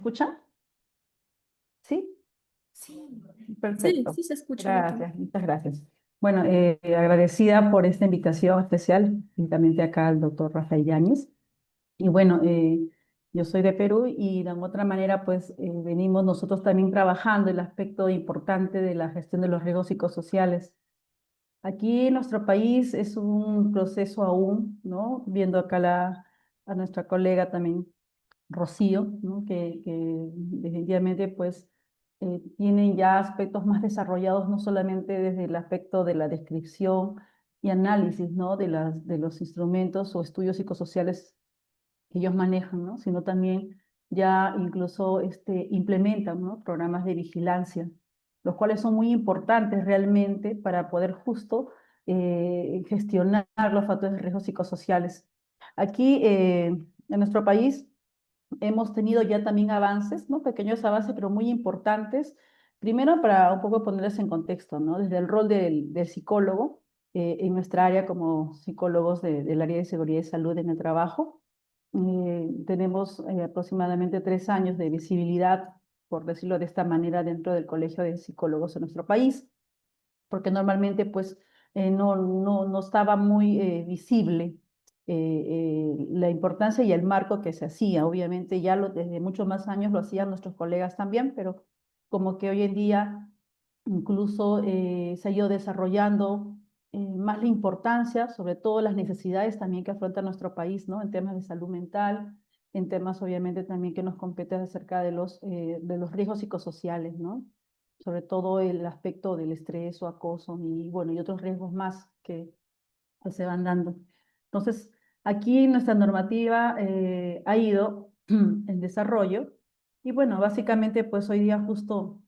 ¿Escucha? ¿Sí? Sí, sí, Perfecto. sí se escucha ahorita. Gracias, muchas gracias. Bueno, agradecida por esta invitación especial, juntamente acá al doctor Rafael Yáñez. Y bueno, yo soy de Perú y de otra manera, pues venimos nosotros también trabajando el aspecto importante de la gestión de los riesgos psicosociales. Aquí en nuestro país es un proceso aún, ¿no? Viendo acá a nuestra colega también Rocío, ¿no? Que definitivamente pues tienen ya aspectos más desarrollados, no solamente desde el aspecto de la descripción y análisis, ¿no? De los instrumentos o estudios psicosociales que ellos manejan, ¿no? Sino también ya incluso implementan, ¿no? Programas de vigilancia, los cuales son muy importantes realmente para poder justo gestionar los factores de riesgo psicosociales. Aquí en nuestro país hemos tenido ya también avances, ¿no? Pequeños avances, pero muy importantes. Primero, para un poco ponerles en contexto, ¿no? Desde el rol del psicólogo en nuestra área como psicólogos del área de seguridad y salud en el trabajo, tenemos aproximadamente 3 años de visibilidad, por decirlo de esta manera, dentro del Colegio de Psicólogos en nuestro país, porque normalmente pues no estaba muy visible la importancia y el marco que se hacía. Obviamente ya desde muchos más años lo hacían nuestros colegas también, pero como que hoy en día incluso se ha ido desarrollando más la importancia, sobre todo las necesidades también que afronta nuestro país, ¿no? En temas de salud mental, en temas obviamente también que nos compete acerca de los riesgos psicosociales, ¿no? Sobre todo el aspecto del estrés o acoso y bueno, y otros riesgos más que se van dando. Entonces, aquí nuestra normativa ha ido en desarrollo y bueno, básicamente pues hoy día justo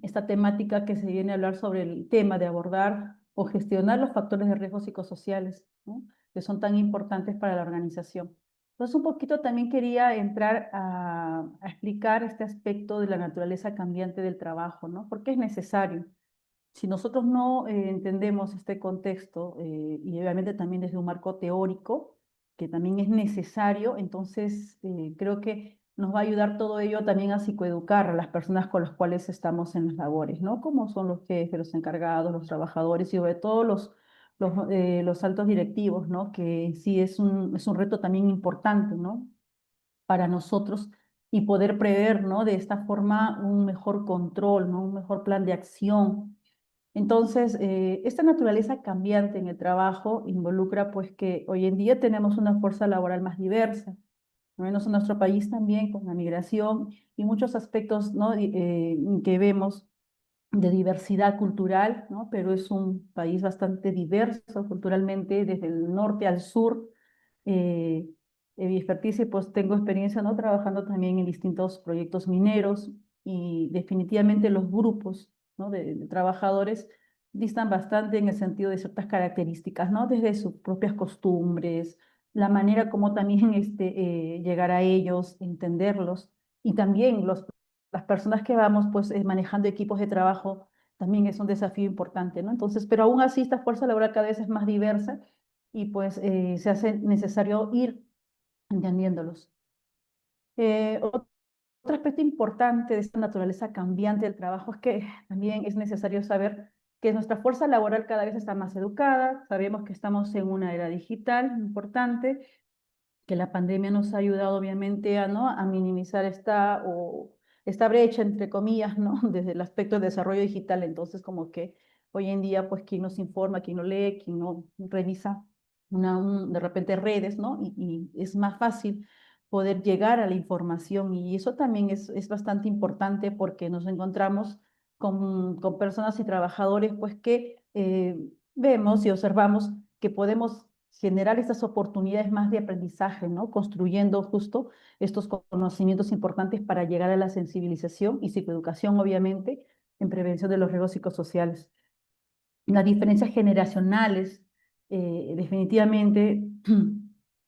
esta temática que se viene a hablar sobre el tema de abordar o gestionar los factores de riesgo psicosociales, ¿no? Que son tan importantes para la organización. Entonces, un poquito también quería entrar a explicar este aspecto de la naturaleza cambiante del trabajo, ¿no? Porque es necesario. Si nosotros no entendemos este contexto y obviamente también desde un marco teórico, que también es necesario, entonces creo que nos va a ayudar todo ello también a psicoeducar a las personas con las cuales estamos en las labores, ¿no? Como son los jefes, los encargados, los trabajadores y sobre todo los altos directivos, ¿no? Que sí es un reto también importante, ¿no? Para nosotros y poder prever, ¿no? De esta forma un mejor control, ¿no? Un mejor plan de acción. Entonces, esta naturaleza cambiante en el trabajo involucra pues que hoy en día tenemos una fuerza laboral más diversa, al menos en nuestro país también con la migración y muchos aspectos, ¿no? Que vemos de diversidad cultural, ¿no? Pero es un país bastante diverso culturalmente, desde el norte al sur. Eh, en mi experticia, pues tengo experiencia, ¿no? Trabajando también en distintos proyectos mineros y definitivamente los grupos, ¿no? De trabajadores distan bastante en el sentido de ciertas características, ¿no? Desde sus propias costumbres, la manera como también llegar a ellos, entenderlos y también las personas que vamos pues manejando equipos de trabajo también es un desafío importante, ¿no? Entonces, pero aún así esta fuerza laboral cada vez es más diversa y pues se hace necesario ir entendiéndolos. Otro aspecto importante de esta naturaleza cambiante del trabajo es que también es necesario saber que nuestra fuerza laboral cada vez está más educada, sabemos que estamos en una era digital importante, que la pandemia nos ha ayudado obviamente a, ¿no? a minimizar esta brecha, entre comillas, ¿no? Desde el aspecto de desarrollo digital. Entonces, como que hoy en día, pues, quién nos informa, quién no lee, quién no revisa de repente redes, ¿no? Y es más fácil poder llegar a la información. Y eso también es bastante importante porque nos encontramos con personas y trabajadores, pues, que vemos y observamos que podemos generar estas oportunidades más de aprendizaje, ¿no? Construyendo justo estos conocimientos importantes para llegar a la sensibilización y psicoeducación, obviamente, en prevención de los riesgos psicosociales. Las diferencias generacionales, definitivamente,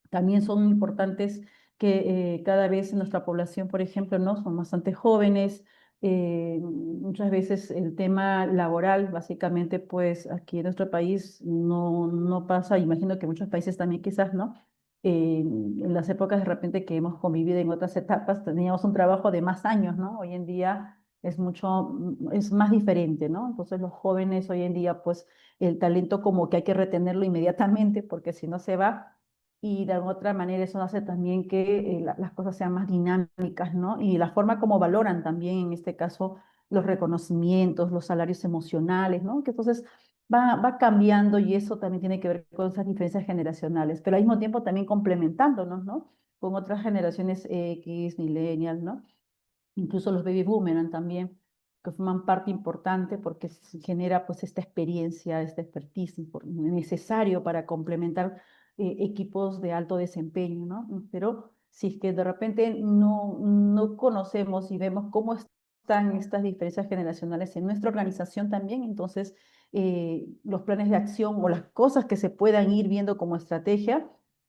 también son importantes que cada vez en nuestra población, por ejemplo, ¿no? Son bastante jóvenes. Muchas veces el tema laboral, básicamente, pues aquí en nuestro país no pasa, imagino que en muchos países también quizás, ¿no? en las épocas de repente que hemos convivido en otras etapas, teníamos un trabajo de más años, ¿no? Hoy en día es mucho, es más diferente, ¿no? Entonces los jóvenes hoy en día, pues el talento como que hay que retenerlo inmediatamente porque si no se va. Y de alguna otra manera eso hace también que las cosas sean más dinámicas, ¿no? Y la forma como valoran también, en este caso, los reconocimientos, los salarios emocionales, ¿no? Que entonces va cambiando y eso también tiene que ver con esas diferencias generacionales, pero al mismo tiempo también complementándonos, ¿no? Con otras generaciones X, millennial, ¿no? Incluso los baby boomerang también, que forman parte importante porque se genera pues esta experiencia, este expertise necesario para complementar equipos de alto desempeño, ¿no? Pero si es que de repente no conocemos y vemos cómo están estas diferencias generacionales en nuestra organización también, entonces los planes de acción o las cosas que se puedan ir viendo como estrategia,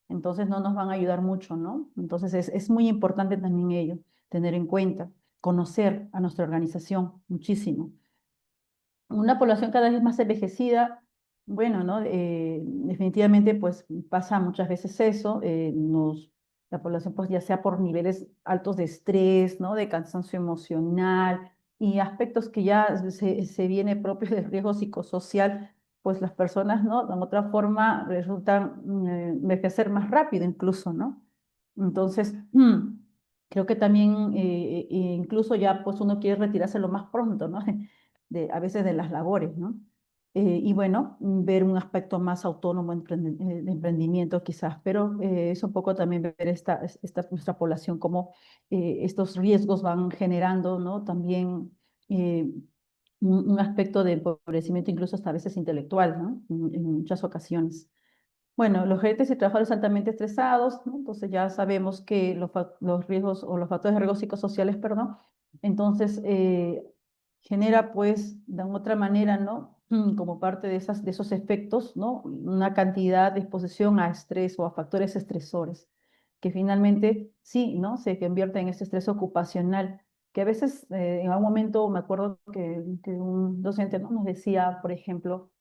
entonces no nos van a ayudar mucho, ¿no? Entonces es muy importante también ello, tener en cuenta, conocer a nuestra organización muchísimo. Una población cada vez más envejecida, bueno, ¿no? Definitivamente pues pasa muchas veces eso, la población pues ya sea por niveles altos de estrés, ¿no? De cansancio emocional y aspectos que ya se viene propios del riesgo psicosocial, pues las personas, ¿no? De otra forma resultan envejecer más rápido incluso, ¿no? Entonces, creo que también incluso ya pues uno quiere retirarse lo más pronto, ¿no? A veces de las labores, ¿no? Y bueno, ver un aspecto más autónomo de emprendimiento quizás, pero es un poco también ver esta nuestra población, cómo estos riesgos van generando, ¿no? También eh, un aspecto de empobrecimiento incluso hasta a veces intelectual, ¿no? En muchas ocasiones. Bueno, los gerentes y trabajadores altamente estresados, ¿no? Entonces ya sabemos que los riesgos o los factores de riesgo psicosociales, perdón, entonces genera pues de otra manera, ¿no? Como parte de esos efectos, ¿no? Una cantidad de exposición a estrés o a factores estresores, que finalmente sí, ¿no? Se convierte en ese estrés ocupacional, que a veces en algún momento me acuerdo que un docente, ¿no? Nos decía, por ejemplo,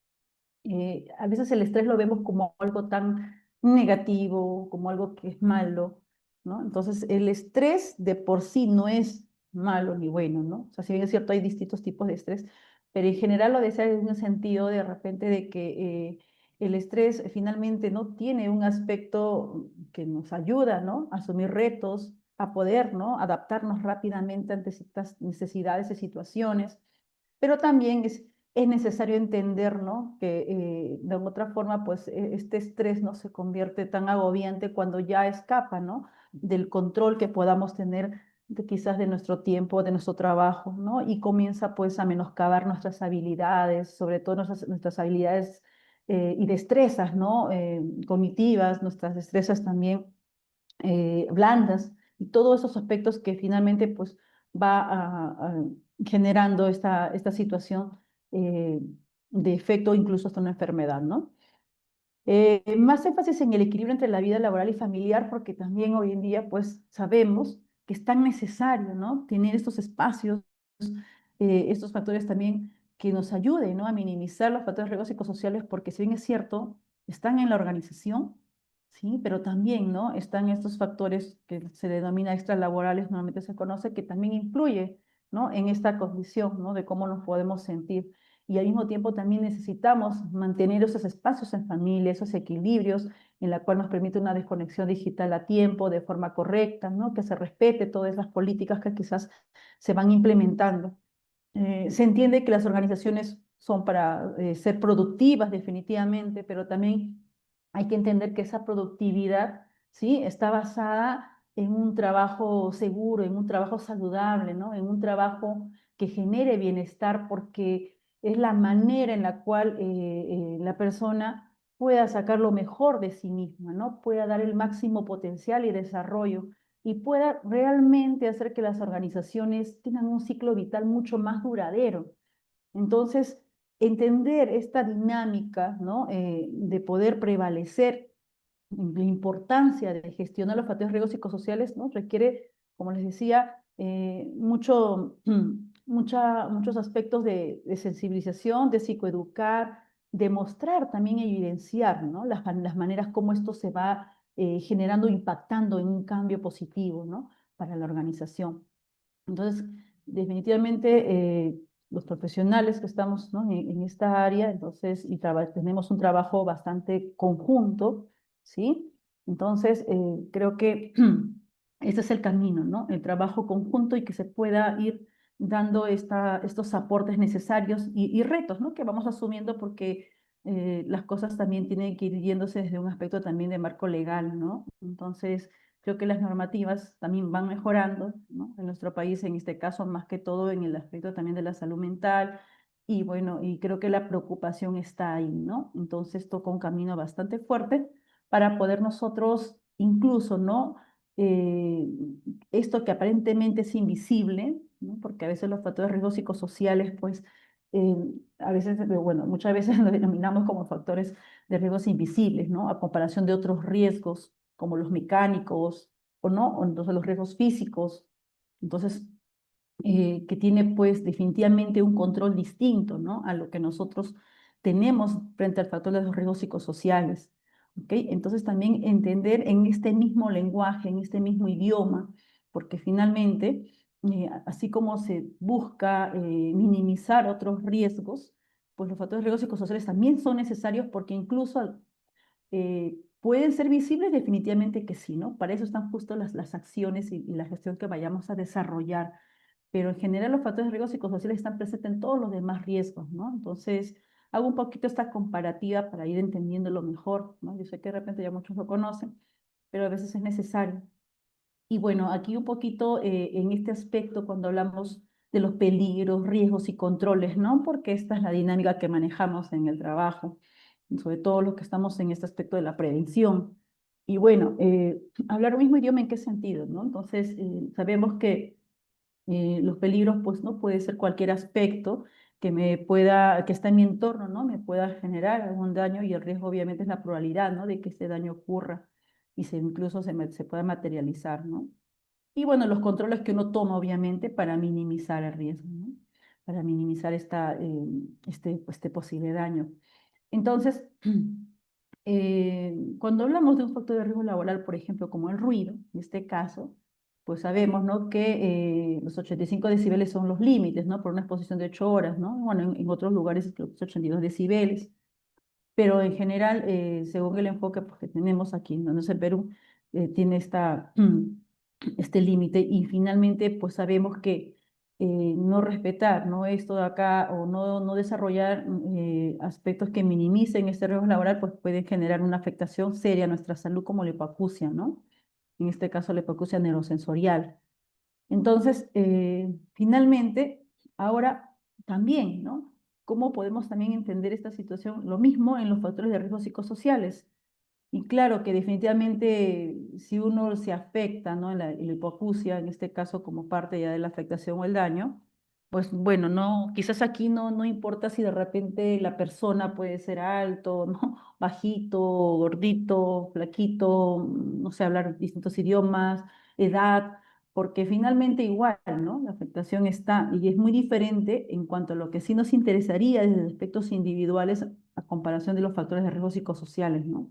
a veces el estrés lo vemos como algo tan negativo, como algo que es malo, ¿no? Entonces, el estrés de por sí no es malo ni bueno, ¿no? O sea, si bien es cierto, hay distintos tipos de estrés, pero en general lo decía en un sentido de repente de que el estrés finalmente no tiene un aspecto que nos ayuda, ¿no? A asumir retos, a poder, ¿no? Adaptarnos rápidamente ante ciertas necesidades y situaciones, pero también es necesario entender, ¿no? Que de otra forma, pues este estrés no se convierte tan agobiante cuando ya escapa, ¿no? Del control que podamos tener quizás de nuestro tiempo, de nuestro trabajo, ¿no? Y comienza pues a menoscabar nuestras habilidades, sobre todo nuestras habilidades y destrezas, ¿no? Cognitivas, nuestras destrezas también blandas, y todos esos aspectos que finalmente pues va generando esta situación eh, de efecto incluso hasta una enfermedad, ¿no? Más énfasis en el equilibrio entre la vida laboral y familiar, porque también hoy en día pues sabemos que es tan necesario, ¿no? Tener estos espacios, estos factores también que nos ayuden, ¿no? A minimizar los factores de riesgo psicosociales, porque si bien es cierto, están en la organización, ¿sí? Pero también, ¿no? Están estos factores que se denomina extralaborales, normalmente se conoce, que también influye, ¿no? En esta condición, ¿no? De cómo nos podemos sentir. Y al mismo tiempo también necesitamos mantener esos espacios en familia, esos equilibrios en la cual nos permite una desconexión digital a tiempo, de forma correcta, ¿no? Que se respete todas las políticas que quizás se van implementando. Se entiende que las organizaciones son para ser productivas definitivamente, pero también hay que entender que esa productividad, ¿sí? Está basada en un trabajo seguro, en un trabajo saludable, ¿no? En un trabajo que genere bienestar, porque es la manera en la cual la persona pueda sacar lo mejor de sí misma, ¿no? Pueda dar el máximo potencial y desarrollo y pueda realmente hacer que las organizaciones tengan un ciclo vital mucho más duradero. Entonces, entender esta dinámica, ¿no? De poder prevalecer, la importancia de gestionar los factores de riesgos psicosociales, ¿no? Requiere, como les decía, muchos aspectos de sensibilización, de psicoeducar, de mostrar también y evidenciar, ¿no? Las maneras como esto se va generando, impactando en un cambio positivo, ¿no? Para la organización. Entonces, definitivamente, los profesionales que estamos, ¿no? en esta área, entonces, tenemos un trabajo bastante conjunto, ¿sí? Entonces, creo que ese es el camino, ¿no? El trabajo conjunto y que se pueda ir dando estos aportes necesarios y retos, ¿no? Que vamos asumiendo porque las cosas también tienen que ir yéndose desde un aspecto también de marco legal, ¿no? Entonces, creo que las normativas también van mejorando, ¿no? En nuestro país, en este caso, más que todo en el aspecto también de la salud mental. Y bueno, y creo que la preocupación está ahí, ¿no? Entonces toca un camino bastante fuerte para poder nosotros, incluso, ¿no? Eh, Esto que aparentemente es invisible, ¿no? Porque a veces los factores de riesgo psicosociales, pues, eh, a veces, bueno, muchas veces lo denominamos como factores de riesgos invisibles, ¿no? A comparación de otros riesgos como los mecánicos, o no, o entonces los riesgos físicos. Entonces, que tiene pues definitivamente un control distinto, ¿no? A lo que nosotros tenemos frente al factor de los riesgos psicosociales. ¿Ok? Entonces también entender en este mismo lenguaje, en este mismo idioma, porque finalmente, así como se busca minimizar otros riesgos, pues los factores de riesgos psicosociales también son necesarios porque incluso ¿pueden ser visibles? Definitivamente que sí, ¿no? Para eso están justo las acciones y la gestión que vayamos a desarrollar. Pero en general los factores de riesgo psicosociales están presentes en todos los demás riesgos, ¿no? Entonces, hago un poquito esta comparativa para ir entendiéndolo mejor, ¿no? Yo sé que de repente ya muchos lo conocen, pero a veces es necesario. Y bueno, aquí un poquito en este aspecto, cuando hablamos de los peligros, riesgos y controles, ¿no? Porque esta es la dinámica que manejamos en el trabajo, sobre todo los que estamos en este aspecto de la prevención. Y bueno, hablar el mismo idioma, ¿en qué sentido, no? Entonces, sabemos que los peligros, pues, no puede ser cualquier aspecto que está en mi entorno, ¿no? Me pueda generar algún daño y el riesgo obviamente es la probabilidad, ¿no? De que este daño ocurra y incluso se pueda materializar, ¿no? Y bueno, los controles que uno toma, obviamente, para minimizar el riesgo, ¿no? Para minimizar este posible daño. Entonces, cuando hablamos de un factor de riesgo laboral, por ejemplo, como el ruido, en este caso, pues sabemos, ¿no? Que los 85 decibeles son los límites, ¿no? Por una exposición de 8 horas, ¿no? Bueno, en otros lugares creo que es 82 decibeles, pero en general, según el enfoque pues, que tenemos aquí, donde es el Perú, tiene este límite y finalmente pues sabemos que no respetar, ¿no? Esto de acá o no desarrollar aspectos que minimicen este riesgo laboral pues puede generar una afectación seria a nuestra salud como la hipoacusia, ¿no? En este caso la hipoacusia neurosensorial. Entonces, finalmente, ahora también, ¿no? ¿Cómo podemos también entender esta situación? Lo mismo en los factores de riesgo psicosociales. Y claro que definitivamente si uno se afecta, ¿no? En la hipoacusia, en este caso como parte ya de la afectación o el daño, pues bueno, no, quizás aquí no importa si de repente la persona puede ser alto, ¿no? Bajito, gordito, flaquito, no sé, hablar distintos idiomas, edad, porque finalmente igual, ¿no? La afectación está y es muy diferente en cuanto a lo que sí nos interesaría desde aspectos individuales a comparación de los factores de riesgo psicosociales, ¿no?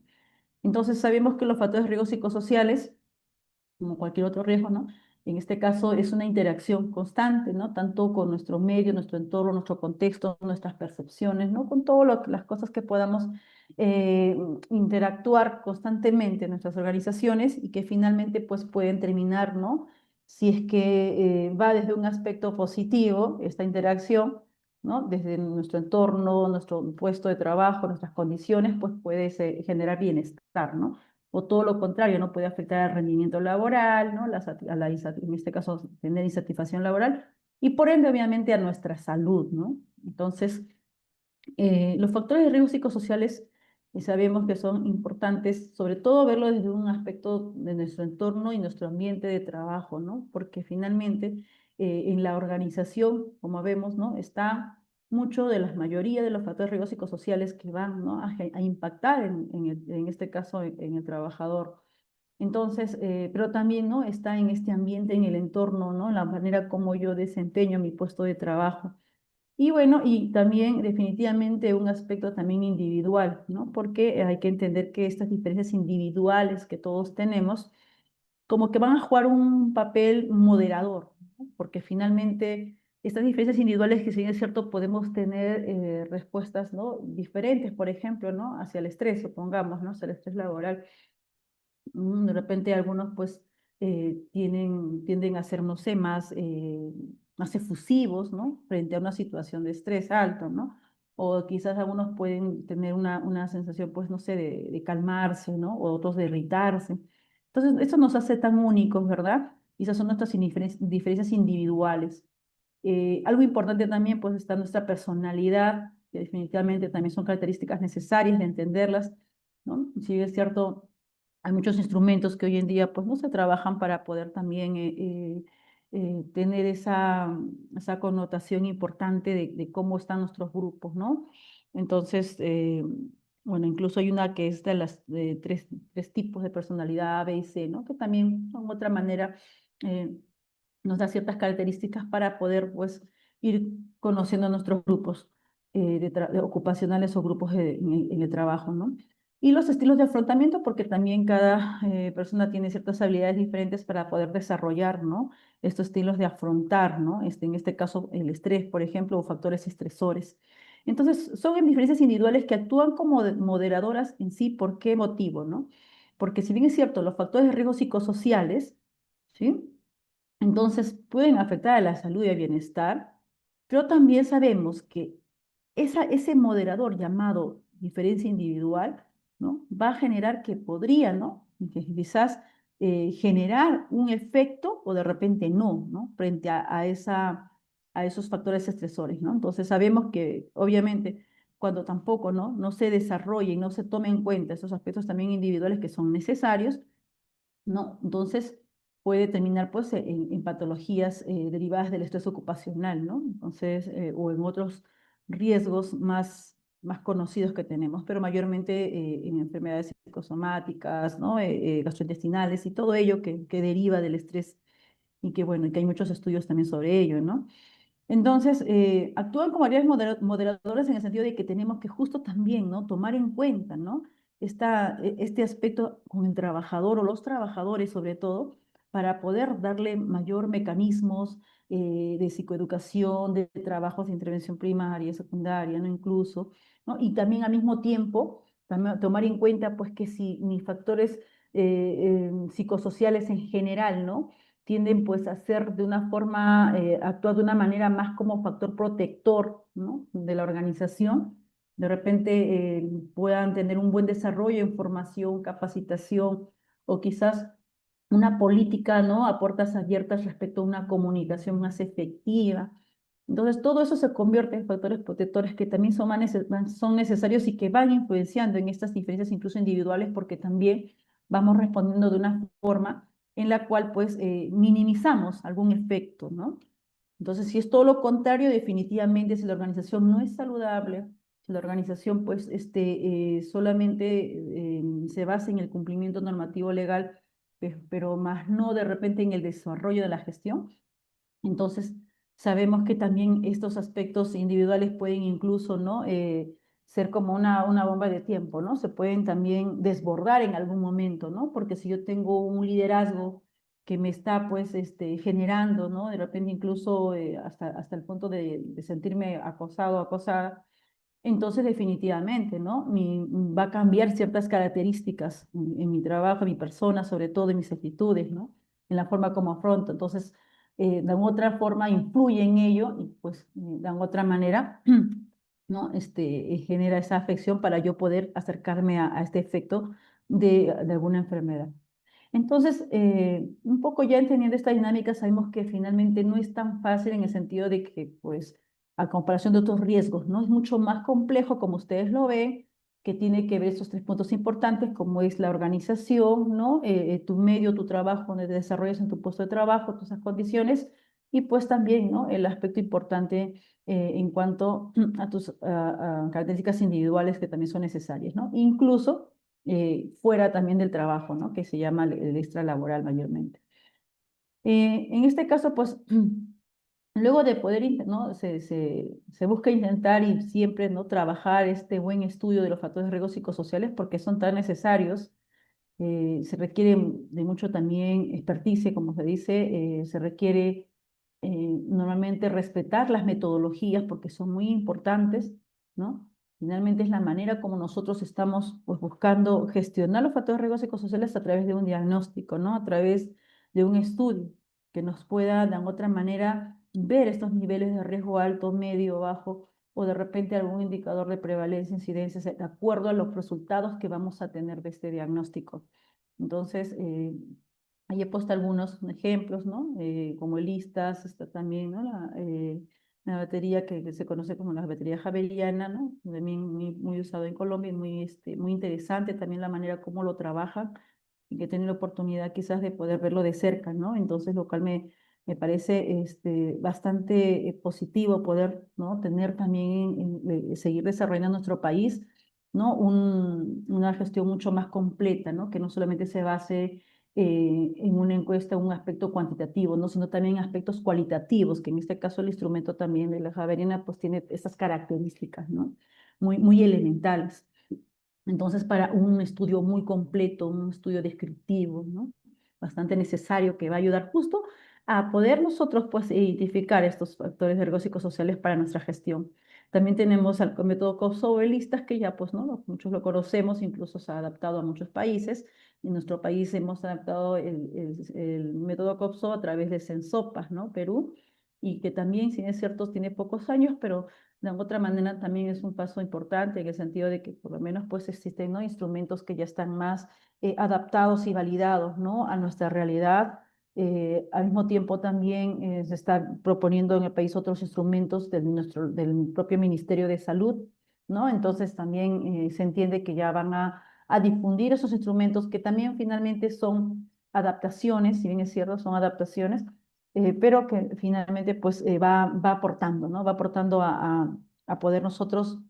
Entonces sabemos que los factores de riesgo psicosociales, como cualquier otro riesgo, ¿no? En este caso es una interacción constante, ¿no? Tanto con nuestro medio, nuestro entorno, nuestro contexto, nuestras percepciones, ¿no? Con todas las cosas que podamos eh, interactuar constantemente en nuestras organizaciones y que finalmente pues pueden terminar, ¿no? Si es que va desde un aspecto positivo, esta interacción, ¿no? Desde nuestro entorno, nuestro puesto de trabajo, nuestras condiciones, pues puede generar bienestar, ¿no? O todo lo contrario, no puede afectar al rendimiento laboral, ¿no? En este caso, tener insatisfacción laboral y por ende, obviamente, a nuestra salud, ¿no? Entonces, los factores de riesgo psicosociales sabemos que son importantes, sobre todo verlo desde un aspecto de nuestro entorno y nuestro ambiente de trabajo, ¿no? Porque finalmente en la organización, como vemos, ¿no? Está mucho de la mayoría de los factores de riesgo psicosociales que van, ¿no? a impactar en este caso en el trabajador. Entonces, pero también, ¿no? Está en este ambiente, en el entorno, ¿no? En la manera como yo desempeño mi puesto de trabajo. Y bueno, y también definitivamente un aspecto también individual, ¿no? Porque hay que entender que estas diferencias individuales que todos tenemos, como que van a jugar un papel moderador, ¿no? Porque finalmente estas diferencias individuales, que si bien es cierto, podemos tener respuestas, ¿no? diferentes, por ejemplo, ¿no? hacia el estrés, supongamos, ¿no? hacia el estrés laboral. De repente algunos pues tienden a ser, no sé, más efusivos, ¿no? Frente a una situación de estrés alto, ¿no? O quizás algunos pueden tener una sensación, pues, no sé, de calmarse, ¿no? O otros de irritarse. Entonces, eso nos hace tan únicos, ¿verdad? Y esas son nuestras diferencias individuales. Algo importante también, pues, está nuestra personalidad, que definitivamente también son características necesarias de entenderlas, ¿no? Si bien es cierto, hay muchos instrumentos que hoy en día pues no se trabajan para poder también tener esa connotación importante de cómo están nuestros grupos, ¿no? Entonces, bueno, incluso hay una que es de las de tres tipos de personalidad A, B y C, ¿no? Que también son otra manera eh, nos da ciertas características para poder pues ir conociendo nuestros grupos de ocupacionales o grupos en el trabajo, ¿no? Y los estilos de afrontamiento, porque también cada persona tiene ciertas habilidades diferentes para poder desarrollar, ¿no? Estos estilos de afrontar, ¿no? En este caso, el estrés, por ejemplo, o factores estresores. Entonces, son en diferencias individuales que actúan como moderadoras en sí. ¿Por qué motivo, no? Porque si bien es cierto, los factores de riesgo psicosociales, ¿sí? Entonces pueden afectar a la salud y al bienestar, pero también sabemos que ese moderador llamado diferencia individual, ¿no? va a generar que podría, ¿no? que quizás generar un efecto o de repente no, ¿no? frente a esos factores estresores. ¿no? Entonces sabemos que obviamente cuando tampoco no se desarrolle y no se tome en cuenta esos aspectos también individuales que son necesarios, ¿no? Entonces puede terminar pues en patologías derivadas del estrés ocupacional, ¿no? Entonces, o en otros riesgos más conocidos que tenemos, pero mayormente en enfermedades psicosomáticas, ¿no? Gastrointestinales y todo ello que deriva del estrés y que, bueno, y que hay muchos estudios también sobre ello, ¿no? Entonces, actúan como áreas moderadoras en el sentido de que tenemos que justo también, ¿no? tomar en cuenta, ¿no? Este aspecto con el trabajador o los trabajadores sobre todo, para poder darle mayor mecanismos de psicoeducación, de trabajos de intervención primaria, secundaria, ¿no? Incluso, ¿no? Y también al mismo tiempo, también tomar en cuenta, pues, que si mis factores psicosociales en general, ¿no? tienden pues a ser de una forma, actuar de una manera más como factor protector, ¿no? de la organización, de repente puedan tener un buen desarrollo en formación, capacitación o quizás una política, ¿no? a puertas abiertas respecto a una comunicación más efectiva. Entonces, todo eso se convierte en factores protectores que también son necesarios y que van influenciando en estas diferencias incluso individuales porque también vamos respondiendo de una forma en la cual pues minimizamos algún efecto, ¿no? Entonces, si es todo lo contrario, definitivamente si la organización no es saludable, si la organización pues solamente se basa en el cumplimiento normativo legal, pero más no de repente en el desarrollo de la gestión, entonces, sabemos que también estos aspectos individuales pueden incluso, ¿no? ser como una bomba de tiempo, ¿no? Se pueden también desbordar en algún momento, ¿no? Porque si yo tengo un liderazgo que me está, pues, generando, ¿no? De repente incluso hasta el punto de sentirme acosado, acosada, entonces definitivamente, ¿no? Va a cambiar ciertas características en mi trabajo, en mi persona, sobre todo en mis actitudes, ¿no? En la forma como afronto. Entonces, de alguna otra forma influye en ello y pues de alguna otra manera, ¿no? Genera esa afección para yo poder acercarme a este efecto de alguna enfermedad. Entonces, un poco ya entendiendo esta dinámica, sabemos que finalmente no es tan fácil en el sentido de que, pues, a comparación de otros riesgos, ¿no? Es mucho más complejo, como ustedes lo ven, que tiene que ver estos tres puntos importantes, como es la organización, ¿no? Tu medio, tu trabajo, donde te desarrollas en tu puesto de trabajo, todas esas condiciones, y pues también, ¿no? El aspecto importante en cuanto a tus características individuales que también son necesarias, ¿no? Incluso fuera también del trabajo, ¿no? Que se llama el extralaboral mayormente. En este caso, pues, Luego de poder, ¿no? Se busca intentar y siempre, ¿no? Trabajar este buen estudio de los factores de riesgo psicosociales porque son tan necesarios. Se requiere de mucho también experticia, como se dice, se requiere normalmente respetar las metodologías porque son muy importantes, ¿no? Finalmente es la manera como nosotros estamos pues, buscando gestionar los factores de riesgo psicosociales a través de un diagnóstico, ¿no? A través de un estudio que nos pueda de otra manera ver estos niveles de riesgo alto, medio, bajo, o de repente algún indicador de prevalencia, incidencia, de acuerdo a los resultados que vamos a tener de este diagnóstico. Entonces, ahí he puesto algunos ejemplos, ¿no? Como el ISTAS, está también, ¿no? La batería que se conoce como la batería javeriana, ¿no? También muy usado en Colombia y muy interesante también la manera como lo trabajan y que tienen la oportunidad quizás de poder verlo de cerca, ¿no? Entonces, lo cual me parece bastante positivo poder, ¿no? Tener también, seguir desarrollando en nuestro país, ¿no? Una gestión mucho más completa, ¿no? Que no solamente se base en una encuesta un aspecto cuantitativo, ¿no? Sino también aspectos cualitativos, que en este caso el instrumento también de la Javerina pues tiene esas características, ¿no? Muy elementales. Entonces, para un estudio muy completo, un estudio descriptivo, ¿no? Bastante necesario que va a ayudar justo a poder nosotros pues identificar estos factores de riesgo psicosociales para nuestra gestión. También tenemos el método Kosovo-Listas que ya pues no, muchos lo conocemos, incluso se ha adaptado a muchos países. En nuestro país hemos adaptado el método COPSO a través de Sensopas, ¿no? Perú, y que también, si es cierto, tiene pocos años, pero de otra manera también es un paso importante en el sentido de que por lo menos pues existen, ¿no? Instrumentos que ya están más adaptados y validados, ¿no? A nuestra realidad. Al mismo tiempo también se están proponiendo en el país otros instrumentos del propio Ministerio de Salud, ¿no? Entonces también se entiende que ya van a difundir esos instrumentos que también finalmente son adaptaciones, si bien es cierto, son adaptaciones, pero que finalmente pues va aportando, ¿no? Va aportando a poder nosotros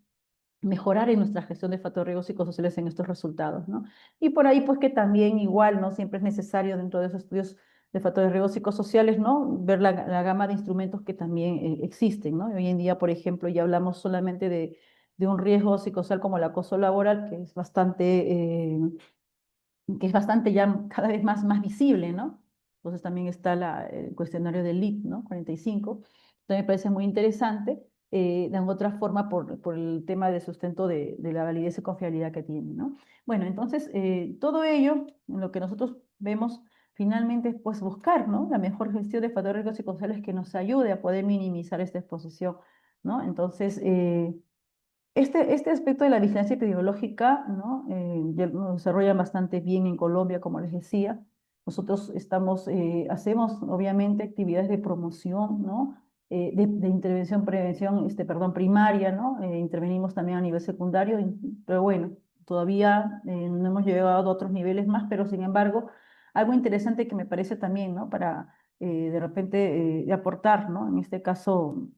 mejorar en nuestra gestión de factores de riesgo psicosociales en estos resultados, ¿no? Y por ahí pues que también igual, ¿no? Siempre es necesario dentro de esos estudios de factores de riesgo psicosociales, ¿no? Ver la gama de instrumentos que también existen, ¿no? Hoy en día, por ejemplo, ya hablamos solamente de un riesgo psicosocial como el acoso laboral, que es bastante ya cada vez más visible, ¿no? Entonces también está el cuestionario del LIP, ¿no? 45. Entonces me parece muy interesante, de otra forma por el tema de sustento de la validez y confiabilidad que tiene, ¿no? Bueno, entonces todo ello, en lo que nosotros vemos finalmente es pues buscar, ¿no? La mejor gestión de factores riesgos psicosociales que nos ayude a poder minimizar esta exposición, ¿no? Entonces, este aspecto de la vigilancia epidemiológica, ¿no? Ya lo desarrollan bastante bien en Colombia, como les decía. Nosotros hacemos obviamente actividades de promoción, ¿no? De intervención, prevención, perdón, primaria, ¿no? Intervenimos también a nivel secundario, pero bueno, todavía no hemos llegado a otros niveles más, pero sin embargo, algo interesante que me parece también, ¿no? Para de repente de aportar, ¿no? En este caso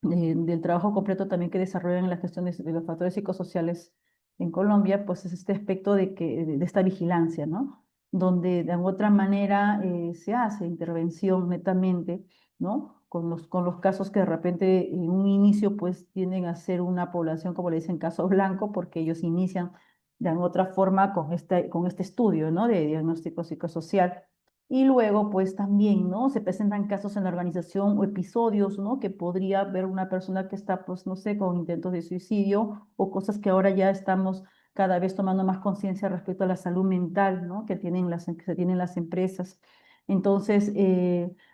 del trabajo completo también que desarrollan en la gestión de los factores psicosociales en Colombia, pues es este aspecto de esta vigilancia, ¿no? Donde de otra manera se hace intervención netamente, ¿no? Con los casos que de repente en un inicio pues tienden a ser una población, como le dicen, caso blanco, porque ellos inician de otra forma con este estudio, ¿no? De diagnóstico psicosocial. Y luego, pues también, ¿no? Se presentan casos en la organización o episodios, ¿no? Que podría haber una persona que está, pues, no sé, con intentos de suicidio o cosas que ahora ya estamos cada vez tomando más conciencia respecto a la salud mental, ¿no? Que se tienen las empresas. Entonces,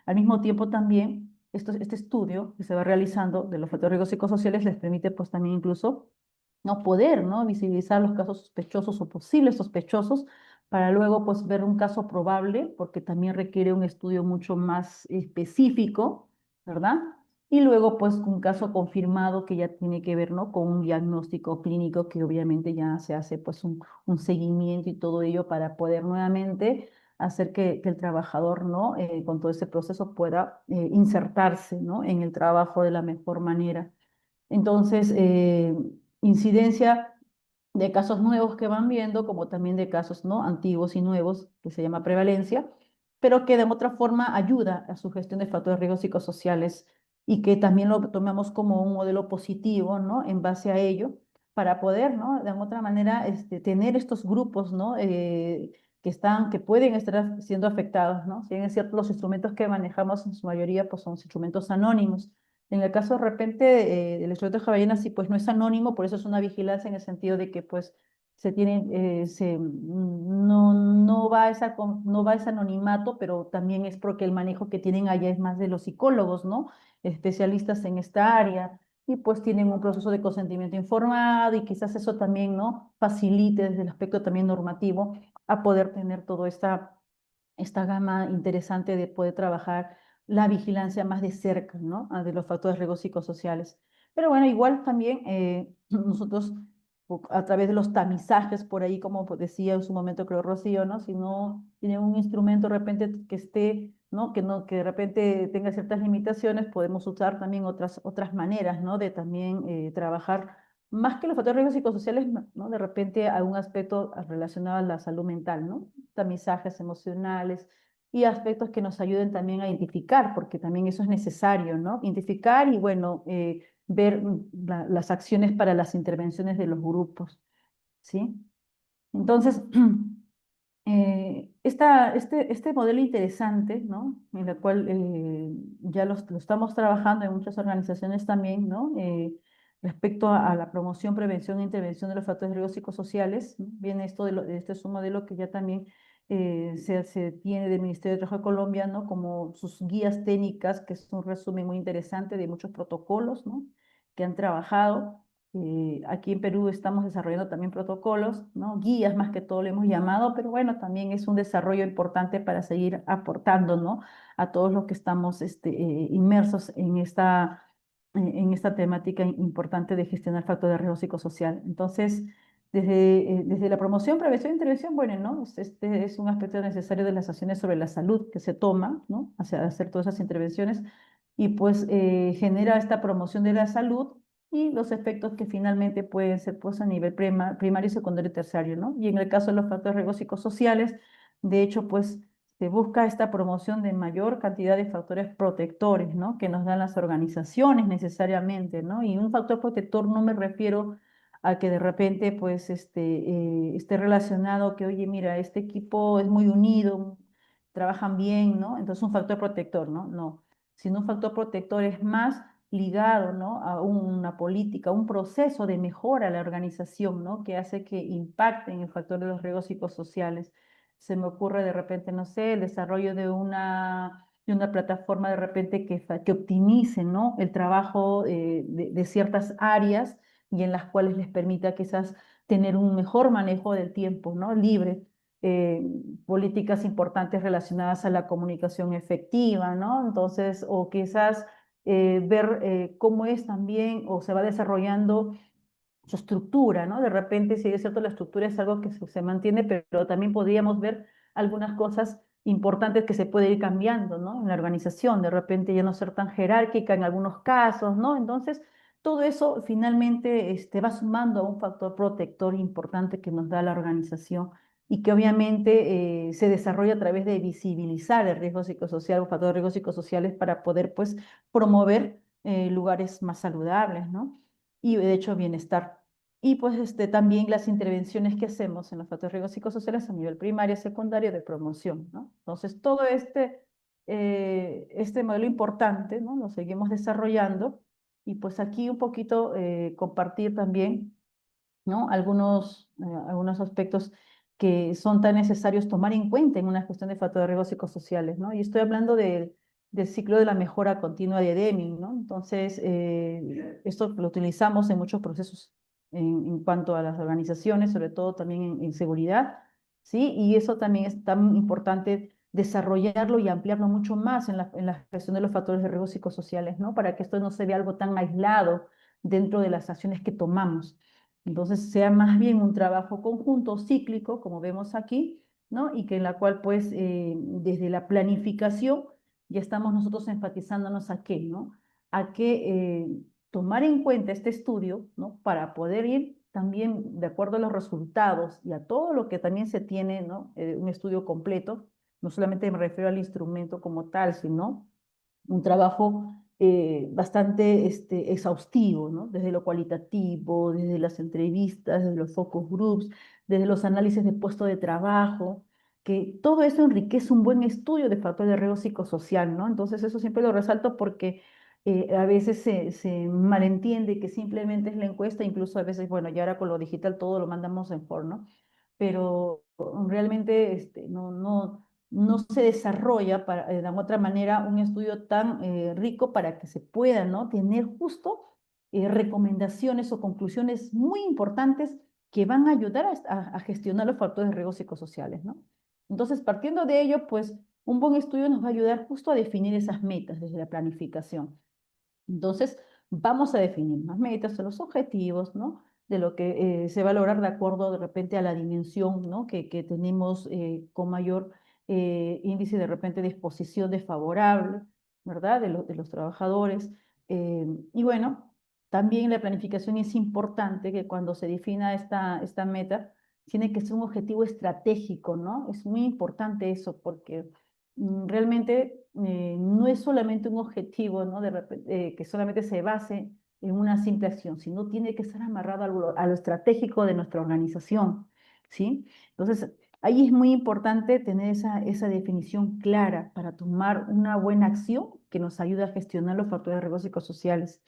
al mismo tiempo también, este estudio que se va realizando de los factores de riesgo psicosociales les permite, pues, también incluso, ¿no? Poder, ¿no? Visibilizar los casos sospechosos o posibles sospechosos para luego pues ver un caso probable, porque también requiere un estudio mucho más específico, ¿verdad? Y luego pues un caso confirmado que ya tiene que ver, ¿no? Con un diagnóstico clínico que obviamente ya se hace pues un seguimiento y todo ello para poder nuevamente hacer que el trabajador, ¿no? Con todo ese proceso pueda insertarse, ¿no? En el trabajo de la mejor manera. Entonces, incidencia de casos nuevos que van viendo, como también de casos no antiguos y nuevos, que se llama prevalencia, pero que de otra forma ayuda a su gestión de factores de riesgo psicosociales y que también lo tomamos como un modelo positivo, ¿no? En base a ello, para poder, ¿no? De alguna otra manera, tener estos grupos, ¿no? Que pueden estar siendo afectados, ¿no? Si bien es cierto, los instrumentos que manejamos en su mayoría, pues son instrumentos anónimos. En el caso de repente del instrumento de Javallena, sí, pues no es anónimo, por eso es una vigilancia en el sentido de que, pues, no va no va ese anonimato, pero también es porque el manejo que tienen allá es más de los psicólogos, ¿no? Especialistas en esta área, y pues tienen un proceso de consentimiento informado y quizás eso también, ¿no? Facilite desde el aspecto también normativo a poder tener toda esta gama interesante de poder trabajar la vigilancia más de cerca, ¿no? De los factores de riesgo psicosociales. Pero bueno, igual también nosotros a través de los tamizajes por ahí, como pues decía en su momento creo Rocío, ¿no? Si no tiene un instrumento de repente que esté, ¿no? Que de repente tenga ciertas limitaciones, podemos usar también otras maneras, ¿no? De también trabajar más que los factores de riesgo psicosociales, ¿no? De repente algún aspecto relacionado a la salud mental, ¿no? Tamizajes emocionales y aspectos que nos ayuden también a identificar, porque también eso es necesario, ¿no? Identificar y, bueno, ver las acciones para las intervenciones de los grupos, ¿sí? Entonces, este modelo interesante, ¿no? En el cual ya lo estamos trabajando en muchas organizaciones también, ¿no? Respecto a la promoción, prevención e intervención de los factores de riesgo psicosociales, ¿no? Viene esto este es un modelo que ya también se tiene del Ministerio de Trabajo de Colombia, ¿no? Como sus guías técnicas, que es un resumen muy interesante de muchos protocolos, ¿no? Que han trabajado. Aquí en Perú estamos desarrollando también protocolos, ¿no? Guías más que todo le hemos llamado, pero bueno, también es un desarrollo importante para seguir aportando, ¿no? A todos los que estamos inmersos en esta temática importante de gestionar factores de riesgo psicosocial. Entonces, desde la promoción, prevención e intervención, bueno, ¿no? Este es un aspecto necesario de las acciones sobre la salud que se toma, ¿no? Hacer todas esas intervenciones y pues genera esta promoción de la salud y los efectos que finalmente pueden ser pues a nivel primario, secundario y terciario, ¿no? Y en el caso de los factores de riesgo psicosociales, de hecho, pues se busca esta promoción de mayor cantidad de factores protectores, ¿no? Que nos dan las organizaciones necesariamente, ¿no? Y un factor protector no me refiero a que de repente pues esté relacionado que, oye, mira, este equipo es muy unido, trabajan bien, ¿no? Entonces un factor protector, ¿no? No, sino un factor protector es más ligado, ¿no? A una política, un proceso de mejora a la organización, ¿no? Que hace que impacte en el factor de los riesgos psicosociales. Se me ocurre de repente, no sé, el desarrollo de una plataforma de repente que optimice, ¿no? El trabajo de ciertas áreas y en las cuales les permita quizás tener un mejor manejo del tiempo, ¿no? Libre. eh, Políticas importantes relacionadas a la comunicación efectiva, ¿no? Entonces, o quizás ver cómo es también o se va desarrollando su estructura, ¿no? De repente, si es cierto, la estructura es algo que se mantiene, pero también podríamos ver algunas cosas importantes que se puede ir cambiando, ¿no? En la organización, de repente ya no ser tan jerárquica en algunos casos, ¿no? Entonces, todo eso finalmente va sumando a un factor protector importante que nos da la organización y que obviamente se desarrolla a través de visibilizar el riesgo psicosocial o factores de riesgo psicosociales para poder, pues, promover lugares más saludables, ¿no? Y de hecho bienestar. Y pues también las intervenciones que hacemos en los factores de riesgo psicosociales a nivel primario, secundario, de promoción, ¿no? Entonces, todo este modelo importante, ¿no? Lo seguimos desarrollando y pues aquí un poquito compartir también, ¿no? Algunos aspectos que son tan necesarios tomar en cuenta en una gestión de factores de riesgo psicosociales, ¿no? Y estoy hablando del ciclo de la mejora continua de Deming, ¿no? Entonces, esto lo utilizamos en muchos procesos en cuanto a las organizaciones, sobre todo también en seguridad, ¿sí? Y eso también es tan importante desarrollarlo y ampliarlo mucho más en la gestión de los factores de riesgo psicosociales, ¿no? Para que esto no se vea algo tan aislado dentro de las acciones que tomamos. Entonces, sea más bien un trabajo conjunto, cíclico, como vemos aquí, ¿no? Y que en la cual, pues, desde la planificación, ya estamos nosotros enfatizándonos a qué, ¿no? A que tomar en cuenta este estudio, ¿no? Para poder ir también de acuerdo a los resultados y a todo lo que también se tiene, ¿no? Un estudio completo, no solamente me refiero al instrumento como tal, sino un trabajo bastante exhaustivo, ¿no? Desde lo cualitativo, desde las entrevistas, desde los focus groups, desde los análisis de puesto de trabajo, que todo eso enriquece un buen estudio de factores de riesgo psicosocial, ¿no? Entonces eso siempre lo resalto porque a veces se malentiende que simplemente es la encuesta, incluso a veces, bueno, ya ahora con lo digital todo lo mandamos en for, ¿no? Pero realmente no se desarrolla de otra manera un estudio tan rico para que se pueda, ¿no? Tener justo recomendaciones o conclusiones muy importantes que van a ayudar a gestionar los factores de riesgo psicosociales, ¿no? Entonces, partiendo de ello, pues un buen estudio nos va a ayudar justo a definir esas metas desde la planificación. Entonces, vamos a definir unas metas, los objetivos, ¿no? De lo que se va a lograr de acuerdo de repente a la dimensión, ¿no? Que tenemos con mayor índice de repente de exposición desfavorable, ¿verdad? De los trabajadores. Y bueno, también la planificación es importante que cuando se defina esta meta, tiene que ser un objetivo estratégico, ¿no? Es muy importante eso porque realmente no es solamente un objetivo, ¿no? Que solamente se base en una simple acción, sino tiene que estar amarrado a lo estratégico de nuestra organización, ¿sí? Entonces, ahí es muy importante tener esa definición clara para tomar una buena acción que nos ayude a gestionar los factores de riesgo psicosociales.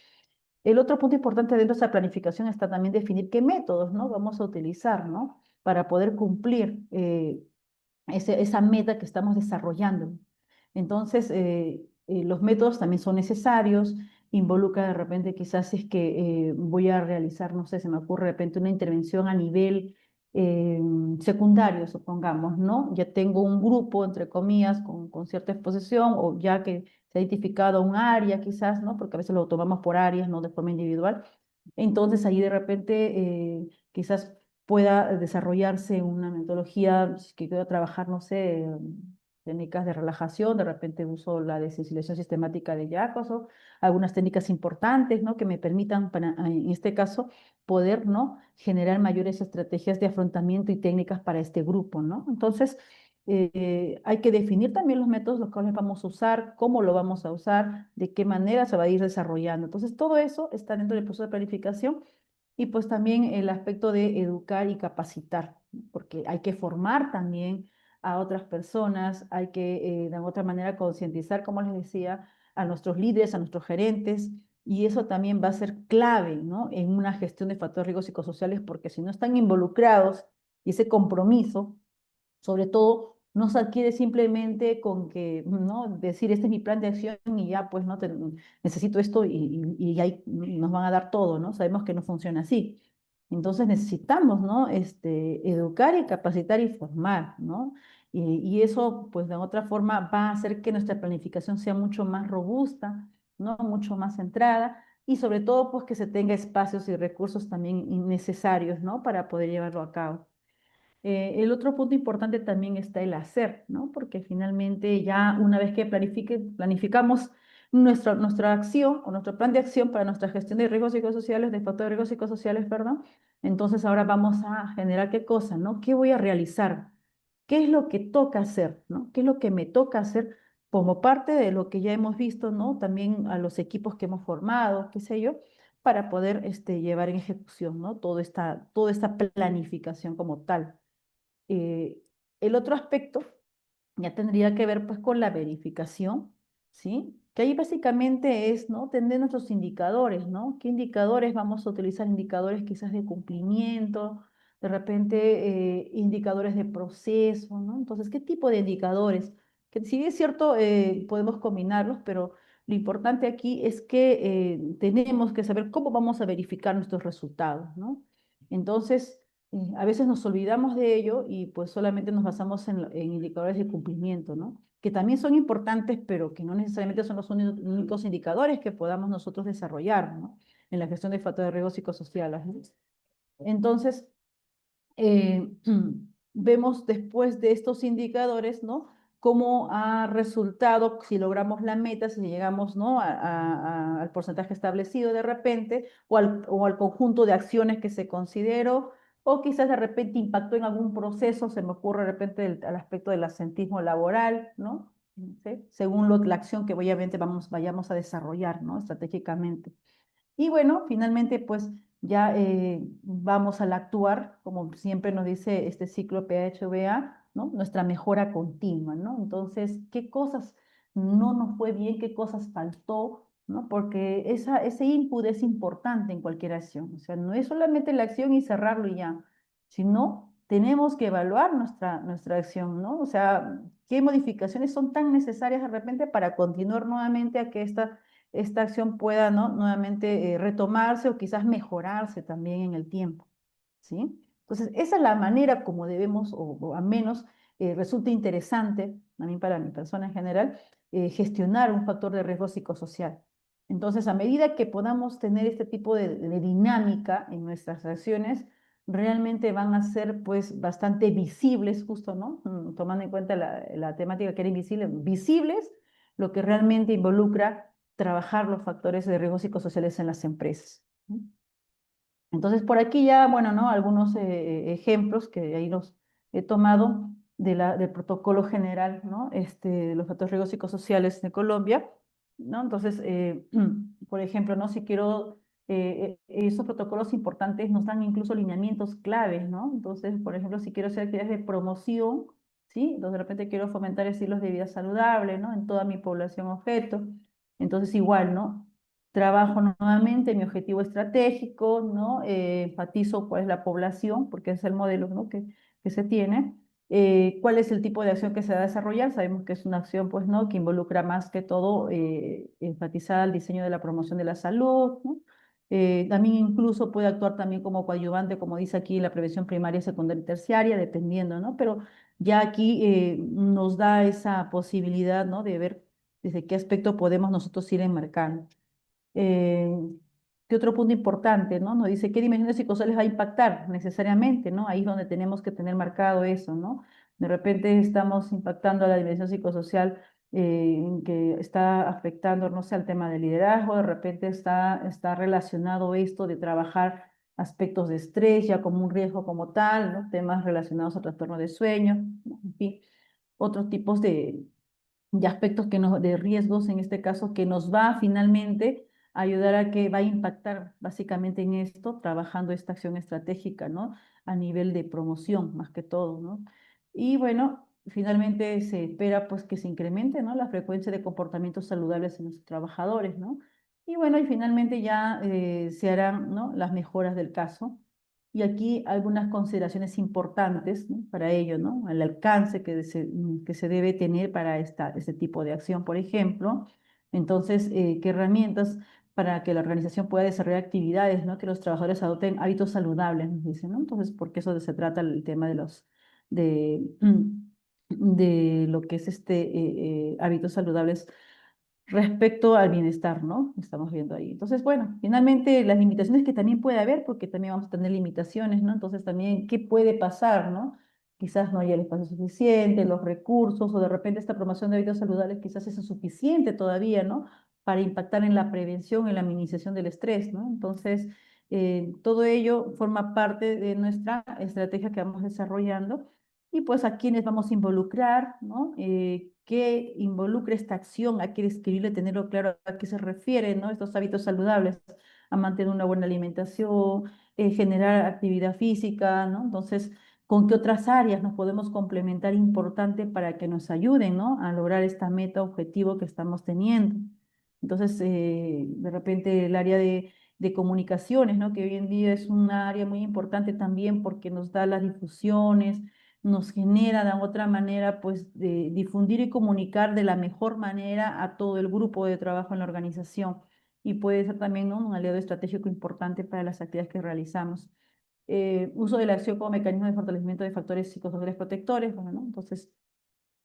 El otro punto importante dentro de esa planificación está también definir qué métodos, ¿no? Vamos a utilizar, ¿no? Para poder cumplir esa meta que estamos desarrollando. Entonces, los métodos también son necesarios, involucra de repente quizás si es que voy a realizar, no sé, se me ocurre de repente una intervención a nivel eh, secundario, supongamos, ¿no? Ya tengo un grupo, entre comillas, con cierta exposición o ya que se ha identificado un área quizás, ¿no? Porque a veces lo tomamos por áreas, no de forma individual. Entonces, ahí de repente quizás pueda desarrollarse una metodología que quiero trabajar, no sé, técnicas de relajación, de repente uso la desensibilización sistemática de Jacobs o algunas técnicas importantes, ¿no? Que me permitan, en este caso, poder, ¿no? Generar mayores estrategias de afrontamiento y técnicas para este grupo, ¿no? Entonces, hay que definir también los métodos los cuales vamos a usar, cómo lo vamos a usar, de qué manera se va a ir desarrollando. Entonces, todo eso está dentro del proceso de planificación y pues también el aspecto de educar y capacitar, ¿no? Porque hay que formar también a otras personas, hay que de otra manera concientizar, como les decía, a nuestros líderes, a nuestros gerentes, y eso también va a ser clave, ¿no? En una gestión de factores de riesgos psicosociales, porque si no están involucrados y ese compromiso, sobre todo, no se adquiere simplemente con que, ¿no? Decir, este es mi plan de acción y ya, pues, no necesito esto y ahí nos van a dar todo, ¿no? Sabemos que no funciona así. Entonces necesitamos, ¿no? Educar y capacitar y formar, ¿no? Y eso, pues, de otra forma va a hacer que nuestra planificación sea mucho más robusta, ¿no? Mucho más centrada y sobre todo, pues, que se tenga espacios y recursos también necesarios, ¿no? Para poder llevarlo a cabo. El otro punto importante también está el hacer, ¿no? Porque finalmente ya una vez que planificamos nuestra acción o nuestro plan de acción para nuestra gestión de riesgos psicosociales, de factores de riesgos psicosociales, perdón, entonces ahora vamos a generar qué cosa, ¿no? ¿Qué voy a realizar? ¿Qué es lo que toca hacer, ¿no? ¿Qué es lo que me toca hacer como parte de lo que ya hemos visto, ¿no? También a los equipos que hemos formado, qué sé yo, para poder llevar en ejecución, ¿no? Toda esta planificación como tal. Eh, el otro aspecto ya tendría que ver pues con la verificación, ¿sí? Que ahí básicamente es, ¿no? Tener nuestros indicadores, ¿no? ¿Qué indicadores vamos a utilizar? Indicadores quizás de cumplimiento, de repente indicadores de proceso, ¿no? Entonces, ¿qué tipo de indicadores? Que si bien es cierto, podemos combinarlos, pero lo importante aquí es que tenemos que saber cómo vamos a verificar nuestros resultados, ¿no? Entonces, a veces nos olvidamos de ello y pues solamente nos basamos en indicadores de cumplimiento, ¿no? Que también son importantes, pero que no necesariamente son los únicos indicadores que podamos nosotros desarrollar, ¿no? En la gestión de factores de riesgo psicosociales, ¿no? Entonces, eh, vemos después de estos indicadores, ¿no? Cómo ha resultado, si logramos la meta, si llegamos, ¿no? Al porcentaje establecido de repente, o al conjunto de acciones que se consideró, o quizás de repente impactó en algún proceso, se me ocurre de repente al aspecto del asentismo laboral, ¿no? ¿sí? Según la acción que obviamente vayamos a desarrollar, ¿no? Estratégicamente. Y bueno, finalmente, pues ya vamos al actuar, como siempre nos dice este ciclo PHVA, ¿no? Nuestra mejora continua, ¿no? Entonces, ¿qué cosas no nos fue bien? ¿Qué cosas faltó? ¿No? Porque ese input es importante en cualquier acción. O sea, no es solamente la acción y cerrarlo y ya, sino tenemos que evaluar nuestra acción, ¿no? O sea, ¿qué modificaciones son tan necesarias de repente para continuar nuevamente a que esta acción pueda, ¿no? Nuevamente retomarse o quizás mejorarse también en el tiempo, ¿sí? Entonces, esa es la manera como debemos, o al menos resulta interesante, a mí para mi persona en general, gestionar un factor de riesgo psicosocial. Entonces, a medida que podamos tener este tipo de dinámica en nuestras acciones, realmente van a ser pues bastante visibles, justo, ¿no? Tomando en cuenta la temática que era invisible, visibles, lo que realmente involucra trabajar los factores de riesgo psicosociales en las empresas. ¿No? Entonces, por aquí ya, bueno, ¿no? Algunos ejemplos que ahí los he tomado del protocolo general, ¿no? De los factores de riesgo psicosociales de Colombia, ¿no? Entonces, por ejemplo, ¿no? Si quiero, esos protocolos importantes nos dan incluso lineamientos claves, ¿no? Entonces, por ejemplo, si quiero hacer actividades de promoción, ¿sí? Entonces, de repente quiero fomentar estilos de vida saludable, ¿no? En toda mi población objeto. Entonces, igual, ¿no? Trabajo nuevamente mi objetivo estratégico, ¿no? Enfatizo cuál es la población, porque es el modelo, ¿no? que se tiene. ¿Cuál es el tipo de acción que se va a desarrollar? Sabemos que es una acción, pues, ¿no? Que involucra más que todo enfatizar el diseño de la promoción de la salud, ¿no? También incluso puede actuar también como coadyuvante, como dice aquí, la prevención primaria, secundaria y terciaria, dependiendo, ¿no? Pero ya aquí nos da esa posibilidad, ¿no? De ver desde qué aspecto podemos nosotros ir enmarcando. Eh, ¿Qué otro punto importante, no? Nos dice qué dimensiones psicosociales va a impactar necesariamente, ¿no? Ahí es donde tenemos que tener marcado eso, ¿no? De repente estamos impactando a la dimensión psicosocial que está afectando, no sé, al tema del liderazgo, de repente está relacionado esto de trabajar aspectos de estrés ya como un riesgo como tal, ¿no? Temas relacionados a trastorno de sueño, ¿no? En fin, otros tipos de aspectos de riesgos, en este caso, que nos va finalmente a ayudar a que va a impactar básicamente en esto, trabajando esta acción estratégica, ¿no? A nivel de promoción, más que todo, ¿no? Y bueno, finalmente se espera pues que se incremente, ¿no? La frecuencia de comportamientos saludables en los trabajadores, ¿no? Y bueno, y finalmente ya se harán, ¿no? Las mejoras del caso. Y aquí algunas consideraciones importantes, ¿no? Para ello, ¿no? El alcance que se debe tener para este tipo de acción, por ejemplo. Entonces, ¿qué herramientas para que la organización pueda desarrollar actividades, ¿no? Que los trabajadores adopten hábitos saludables, nos dicen, ¿no? Entonces, porque eso se trata el tema de lo que es hábitos saludables respecto al bienestar, ¿no? Estamos viendo ahí. Entonces, bueno, finalmente las limitaciones que también puede haber, porque también vamos a tener limitaciones, ¿no? Entonces también, ¿qué puede pasar, ¿no? Quizás no haya el espacio suficiente, los recursos, o de repente esta promoción de hábitos saludables quizás es insuficiente todavía, ¿no? Para impactar en la prevención, en la minimización del estrés, ¿no? Entonces, todo ello forma parte de nuestra estrategia que vamos desarrollando y pues a quiénes vamos a involucrar, ¿no? ¿Qué involucra esta acción? Hay que describirle, tenerlo claro a qué se refiere, ¿no? Estos hábitos saludables, a mantener una buena alimentación, generar actividad física, ¿no? Entonces, ¿con qué otras áreas nos podemos complementar importante para que nos ayuden, ¿no? A lograr esta meta objetivo que estamos teniendo? Entonces, de repente el área de comunicaciones, ¿no? Que hoy en día es un área muy importante también porque nos da las difusiones, nos genera de otra manera, pues, de difundir y comunicar de la mejor manera a todo el grupo de trabajo en la organización. Y puede ser también, ¿no? Un aliado estratégico importante para las actividades que realizamos. Uso de la acción como mecanismo de fortalecimiento de factores psicosociales protectores, bueno, ¿no? Entonces,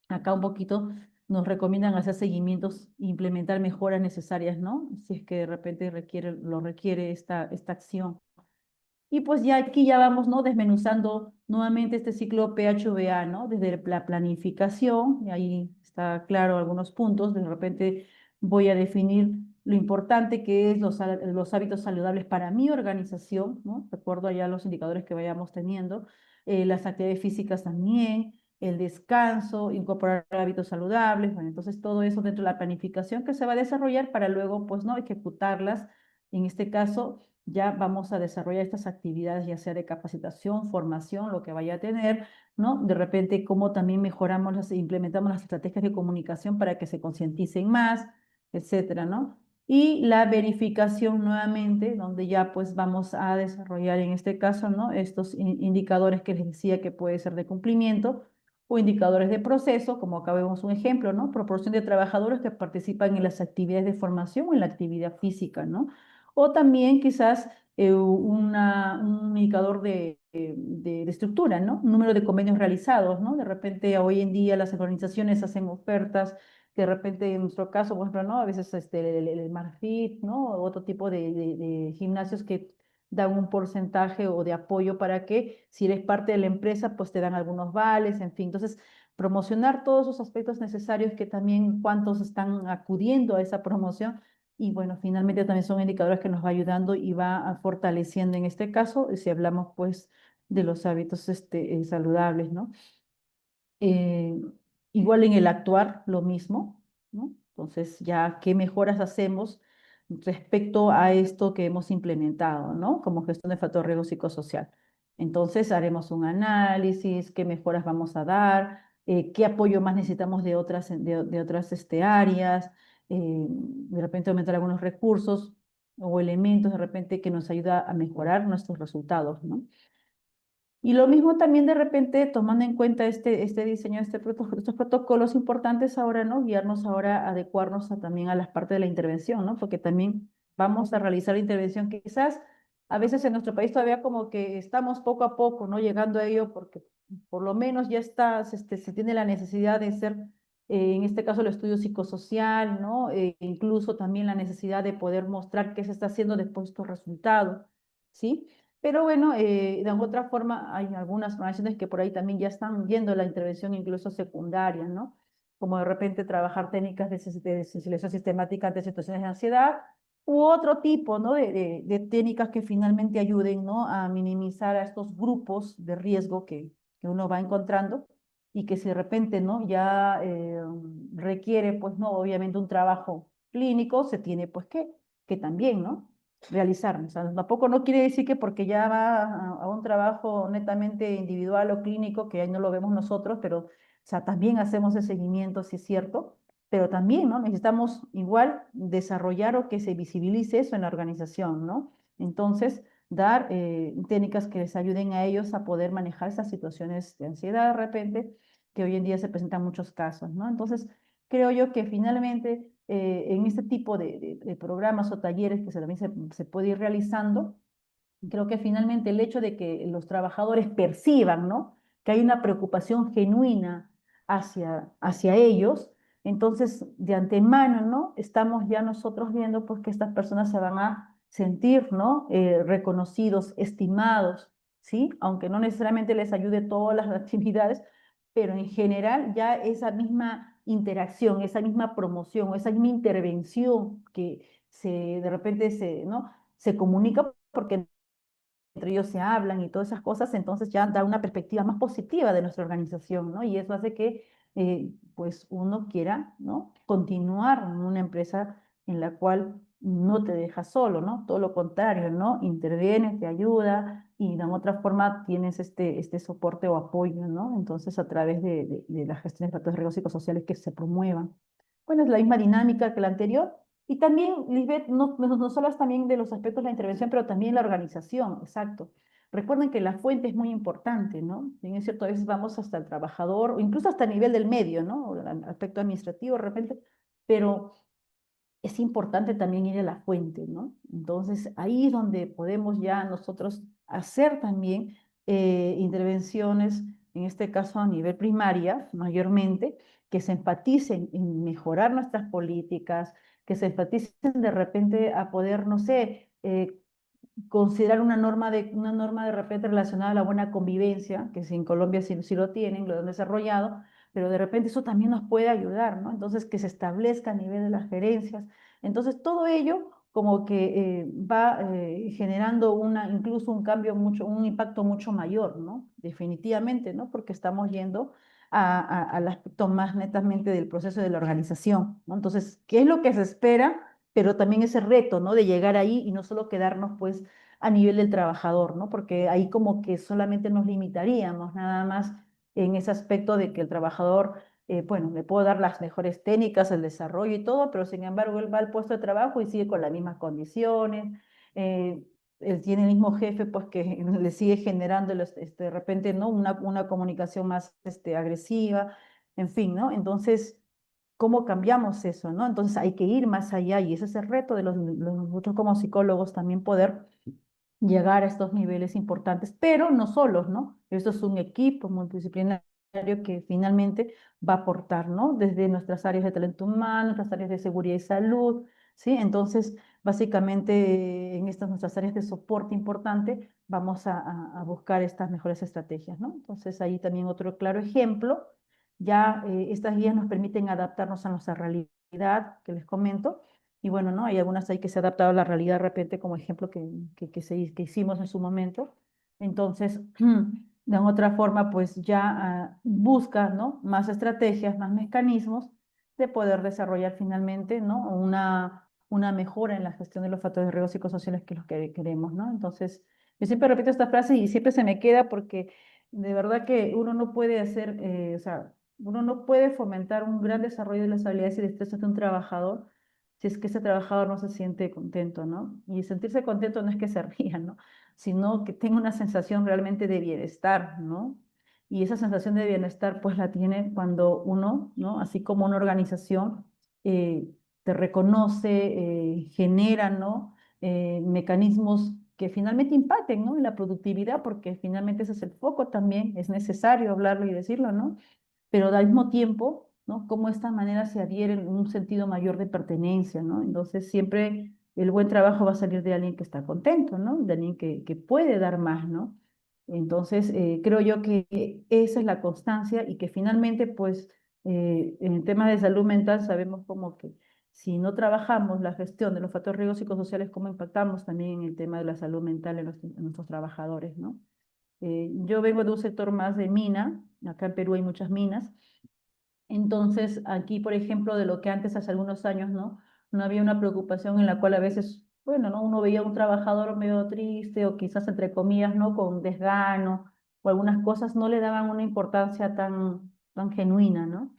acá un poquito nos recomiendan hacer seguimientos e implementar mejoras necesarias, ¿no? Si es que de repente lo requiere esta acción. Y pues ya aquí ya vamos, ¿no? Desmenuzando nuevamente este ciclo PHVA, ¿no? Desde la planificación, y ahí está claro algunos puntos, de repente voy a definir lo importante que es los hábitos saludables para mi organización, ¿no? De acuerdo allá a los indicadores que vayamos teniendo, las actividades físicas también, el descanso, incorporar hábitos saludables, bueno, entonces todo eso dentro de la planificación que se va a desarrollar para luego, pues, ¿no? Ejecutarlas. En este caso, ya vamos a desarrollar estas actividades, ya sea de capacitación, formación, lo que vaya a tener, ¿no? De repente, cómo también mejoramos, implementamos las estrategias de comunicación para que se concienticen más, etcétera, ¿no? Y la verificación nuevamente, donde ya pues vamos a desarrollar en este caso, ¿no? Estos indicadores que les decía que puede ser de cumplimiento o indicadores de proceso, como acá vemos un ejemplo, ¿no? Proporción de trabajadores que participan en las actividades de formación o en la actividad física, ¿no? O también quizás un indicador de estructura, ¿no? Número de convenios realizados, ¿no? De repente hoy en día las organizaciones hacen ofertas que de repente en nuestro caso, por ejemplo, ¿no? A veces el Marfit, ¿no? Otro tipo de gimnasios que dan un porcentaje o de apoyo para que si eres parte de la empresa, pues te dan algunos vales, en fin. Entonces, promocionar todos esos aspectos necesarios que también cuántos están acudiendo a esa promoción y bueno, finalmente también son indicadores que nos va ayudando y va fortaleciendo en este caso, si hablamos pues de los hábitos saludables, ¿no? Eh, igual en el actuar, lo mismo, ¿no? Entonces, ya qué mejoras hacemos respecto a esto que hemos implementado, ¿no? Como gestión de factor riesgo psicosocial. Entonces, haremos un análisis, qué mejoras vamos a dar, qué apoyo más necesitamos de otras áreas, de repente aumentar algunos recursos o elementos de repente que nos ayuda a mejorar nuestros resultados, ¿no? Y lo mismo también de repente, tomando en cuenta este diseño, estos protocolos importantes ahora, ¿no? Guiarnos ahora, adecuarnos también a las partes de la intervención, ¿no? Porque también vamos a realizar la intervención que quizás a veces en nuestro país todavía como que estamos poco a poco, ¿no? Llegando a ello porque por lo menos ya está, se tiene la necesidad de hacer, en este caso, el estudio psicosocial, ¿no? Incluso también la necesidad de poder mostrar qué se está haciendo después de estos resultados, ¿sí? Pero bueno, de otra forma, hay algunas organizaciones que por ahí también ya están viendo la intervención incluso secundaria, ¿no? Como de repente trabajar técnicas de sensibilización sistemática ante situaciones de ansiedad u otro tipo, ¿no? De técnicas que finalmente ayuden, ¿no? A minimizar a estos grupos de riesgo que uno va encontrando y que si de repente, ¿no? Ya requiere, pues, ¿no? Obviamente un trabajo clínico, se tiene, pues, que también, ¿no? Realizar. O sea, tampoco no quiere decir que porque ya va a un trabajo netamente individual o clínico, que ahí no lo vemos nosotros, pero o sea, también hacemos el seguimiento, si es cierto, pero también, ¿no? Necesitamos igual desarrollar o que se visibilice eso en la organización, ¿no? Entonces, dar técnicas que les ayuden a ellos a poder manejar esas situaciones de ansiedad de repente, que hoy en día se presentan muchos casos, ¿no? Entonces, creo yo que finalmente en este tipo de programas o talleres que también se puede ir realizando, creo que finalmente el hecho de que los trabajadores perciban, ¿no? Que hay una preocupación genuina hacia ellos, entonces de antemano, ¿no? Estamos ya nosotros viendo pues que estas personas se van a sentir, ¿no? Reconocidos, estimados, ¿sí? Aunque no necesariamente les ayude todas las actividades, pero en general ya esa misma interacción, esa misma promoción, esa misma intervención que de repente ¿no? Se comunica porque entre ellos se hablan y todas esas cosas, entonces ya da una perspectiva más positiva de nuestra organización, ¿no? Y eso hace que pues uno quiera, ¿no? Continuar en una empresa en la cual no te deja solo, ¿no? Todo lo contrario, ¿no? Interviene, te ayuda y de otra forma tienes este soporte o apoyo, ¿no? Entonces a través de las gestiones de factores riesgos psicosociales que se promuevan. Bueno, es la misma dinámica que la anterior, y también, Lisbeth, no solo es también de los aspectos de la intervención, pero también la organización, exacto. Recuerden que la fuente es muy importante, ¿no? Bien es cierto, a veces vamos hasta el trabajador, o incluso hasta el nivel del medio, ¿no? O el aspecto administrativo de repente, pero es importante también ir a la fuente, ¿no? Entonces, ahí es donde podemos ya nosotros hacer también intervenciones, en este caso a nivel primaria, mayormente, que se enfaticen en mejorar nuestras políticas, que se enfaticen de repente a poder, no sé, considerar una norma de repente relacionada a la buena convivencia, que si en Colombia sí lo tienen, lo han desarrollado, pero de repente eso también nos puede ayudar, ¿no? Entonces, que se establezca a nivel de las gerencias. Entonces, todo ello como que va generando incluso un cambio un impacto mucho mayor, ¿no? Definitivamente, ¿no? Porque estamos yendo al aspecto más netamente del proceso de la organización, ¿no? Entonces, ¿qué es lo que se espera? Pero también ese reto, ¿no? De llegar ahí y no solo quedarnos, pues, a nivel del trabajador, ¿no? Porque ahí como que solamente nos limitaríamos nada más en ese aspecto de que el trabajador, bueno, le puedo dar las mejores técnicas, el desarrollo y todo, pero sin embargo él va al puesto de trabajo y sigue con las mismas condiciones, eh, él tiene el mismo jefe, pues que le sigue generando de repente, ¿no? Una comunicación más agresiva, en fin, ¿no? Entonces, ¿cómo cambiamos eso, no? Entonces hay que ir más allá y ese es el reto de nosotros como psicólogos también poder llegar a estos niveles importantes, pero no solos, ¿no? Esto es un equipo multidisciplinario que finalmente va a aportar, ¿no? Desde nuestras áreas de talento humano, nuestras áreas de seguridad y salud, ¿sí? Entonces, básicamente, en estas nuestras áreas de soporte importante, vamos a buscar estas mejores estrategias, ¿no? Entonces, ahí también otro claro ejemplo, ya estas guías nos permiten adaptarnos a nuestra realidad, que les comento, y bueno, ¿no? Hay algunas ahí que se ha adaptado a la realidad de repente, como ejemplo que hicimos en su momento. Entonces, de otra forma, pues ya busca, ¿no? Más estrategias, más mecanismos de poder desarrollar finalmente, ¿no? Una mejora en la gestión de los factores de riesgo psicosociales que es lo que queremos, ¿no? Entonces, yo siempre repito esta frase y siempre se me queda porque de verdad que uno no puede hacer, o sea, uno no puede fomentar un gran desarrollo de las habilidades y destrezas de un trabajador si es que ese trabajador no se siente contento, ¿no? Y sentirse contento no es que se ría, ¿no? Sino que tenga una sensación realmente de bienestar, ¿no? Y esa sensación de bienestar pues la tiene cuando uno, ¿no? Así como una organización te reconoce, genera, ¿no? Mecanismos que finalmente impacten, ¿no? En la productividad, porque finalmente ese es el foco también, es necesario hablarlo y decirlo, ¿no? Pero al mismo tiempo, ¿no? Cómo esta manera se adhiere en un sentido mayor de pertenencia, ¿no? Entonces siempre el buen trabajo va a salir de alguien que está contento, ¿no? De alguien que puede dar más, ¿no? Entonces creo yo que esa es la constancia y que finalmente, pues, en el tema de salud mental sabemos como que si no trabajamos la gestión de los factores de riesgo psicosociales, cómo impactamos también en el tema de la salud mental en nuestros trabajadores, ¿no? Yo vengo de un sector más de mina, acá en Perú hay muchas minas, entonces, aquí, por ejemplo, de lo que antes, hace algunos años, ¿no? No había una preocupación en la cual a veces, bueno, ¿no? Uno veía a un trabajador medio triste o quizás, entre comillas, ¿no? Con desgano o algunas cosas no le daban una importancia tan genuina, ¿no?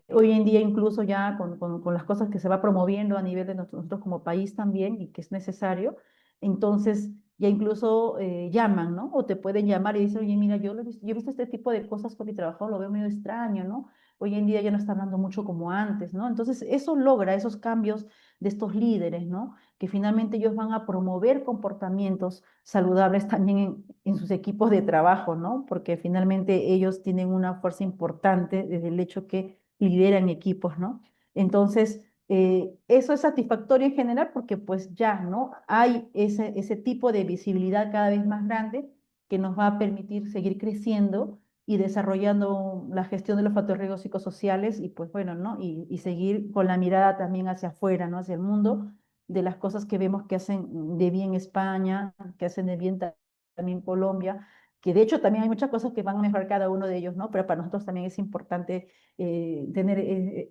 Hoy en día, incluso ya con las cosas que se va promoviendo a nivel de nosotros como país también y que es necesario, entonces ya incluso llaman, ¿no? O te pueden llamar y dicen, oye, mira, yo he visto este tipo de cosas con mi trabajo, lo veo medio extraño, ¿no? Hoy en día ya no está hablando mucho como antes, ¿no? Entonces, eso logra esos cambios de estos líderes, ¿no? Que finalmente ellos van a promover comportamientos saludables también en sus equipos de trabajo, ¿no? Porque finalmente ellos tienen una fuerza importante desde el hecho que lideran equipos, ¿no? Entonces, eso es satisfactorio en general porque pues ya, ¿no? Hay ese tipo de visibilidad cada vez más grande que nos va a permitir seguir creciendo y desarrollando la gestión de los factores de riesgo psicosociales y pues bueno, ¿no? Y seguir con la mirada también hacia afuera, ¿no? Hacia el mundo, de las cosas que vemos que hacen de bien España, que hacen de bien también Colombia, que de hecho también hay muchas cosas que van a mejorar cada uno de ellos, ¿no? Pero para nosotros también es importante tener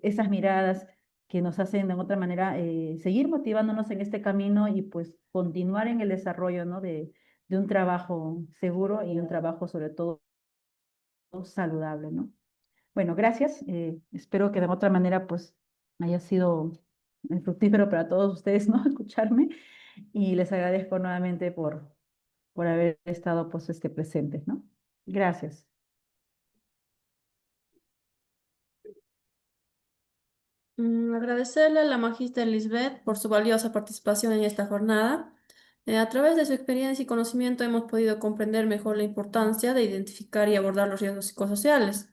esas miradas que nos hacen de otra manera seguir motivándonos en este camino y pues continuar en el desarrollo, ¿no? De un trabajo seguro y un trabajo sobre todo saludable, ¿no? Bueno, gracias. Espero que de otra manera pues haya sido fructífero para todos ustedes, ¿no? Escucharme y les agradezco nuevamente por haber estado pues presentes, ¿no? Gracias. Agradecerle a la magíster Lisbeth por su valiosa participación en esta jornada. A través de su experiencia y conocimiento hemos podido comprender mejor la importancia de identificar y abordar los riesgos psicosociales,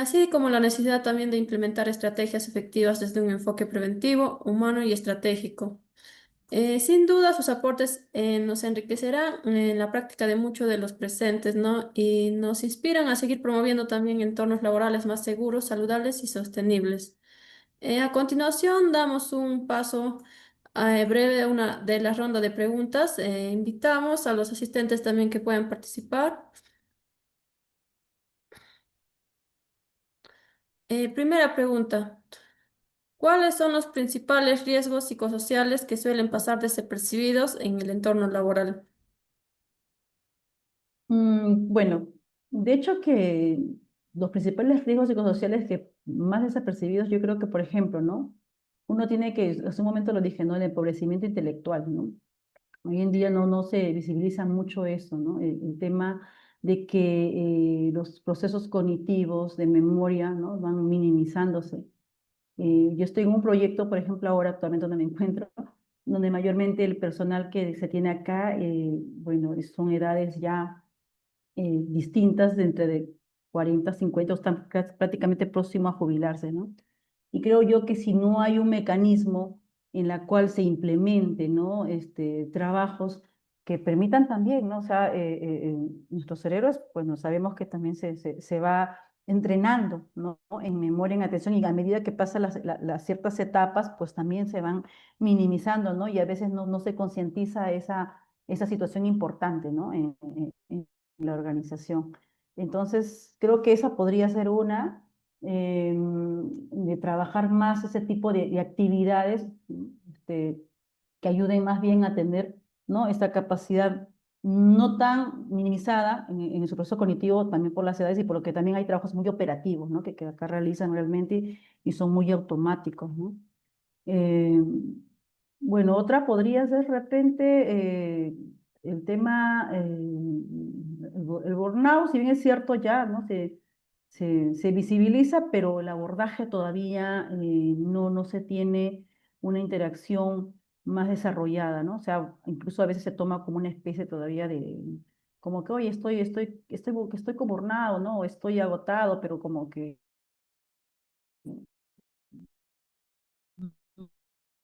así como la necesidad también de implementar estrategias efectivas desde un enfoque preventivo, humano y estratégico. Sin duda, sus aportes nos enriquecerán en la práctica de muchos de los presentes, ¿no? Y nos inspiran a seguir promoviendo también entornos laborales más seguros, saludables y sostenibles. A continuación, damos un paso breve a una de las rondas de preguntas. Invitamos a los asistentes también que puedan participar. Primera pregunta. ¿Cuáles son los principales riesgos psicosociales que suelen pasar desapercibidos en el entorno laboral? Bueno, de hecho que los principales riesgos psicosociales que más desapercibidos, yo creo que, por ejemplo, ¿no? Uno tiene que, hace un momento lo dije, ¿no? El empobrecimiento intelectual, ¿no? Hoy en día no se visibiliza mucho eso, ¿no? El tema de que los procesos cognitivos de memoria, ¿no? Van minimizándose. Yo estoy en un proyecto, por ejemplo, ahora actualmente donde me encuentro, donde mayormente el personal que se tiene acá, bueno, son edades ya distintas, de entre de 40 50, o están prácticamente próximos a jubilarse, ¿no? Y creo yo que si no hay un mecanismo en la cual se implemente, ¿no? Trabajos que permitan también, ¿no? O sea, nuestros cerebros, pues no sabemos que también se va entrenando, ¿no? En memoria, en atención, y a medida que pasan las ciertas etapas, pues también se van minimizando, ¿no? Y a veces no se concientiza esa situación importante, ¿no? En la organización. Entonces, creo que esa podría ser una, de trabajar más ese tipo de actividades, este, que ayuden más bien a tener, ¿no? Esta capacidad no tan minimizada en su proceso cognitivo, también por las edades y por lo que también hay trabajos muy operativos, ¿no? Que acá realizan realmente y son muy automáticos, ¿no? Eh, bueno, otra podría ser de repente el tema, el burnout, si bien es cierto ya, ¿no? Se visibiliza, pero el abordaje todavía no se tiene una interacción más desarrollada, ¿no? O sea, incluso a veces se toma como una especie todavía de, como que, oye, estoy con burnout, ¿no? O estoy agotado, pero como que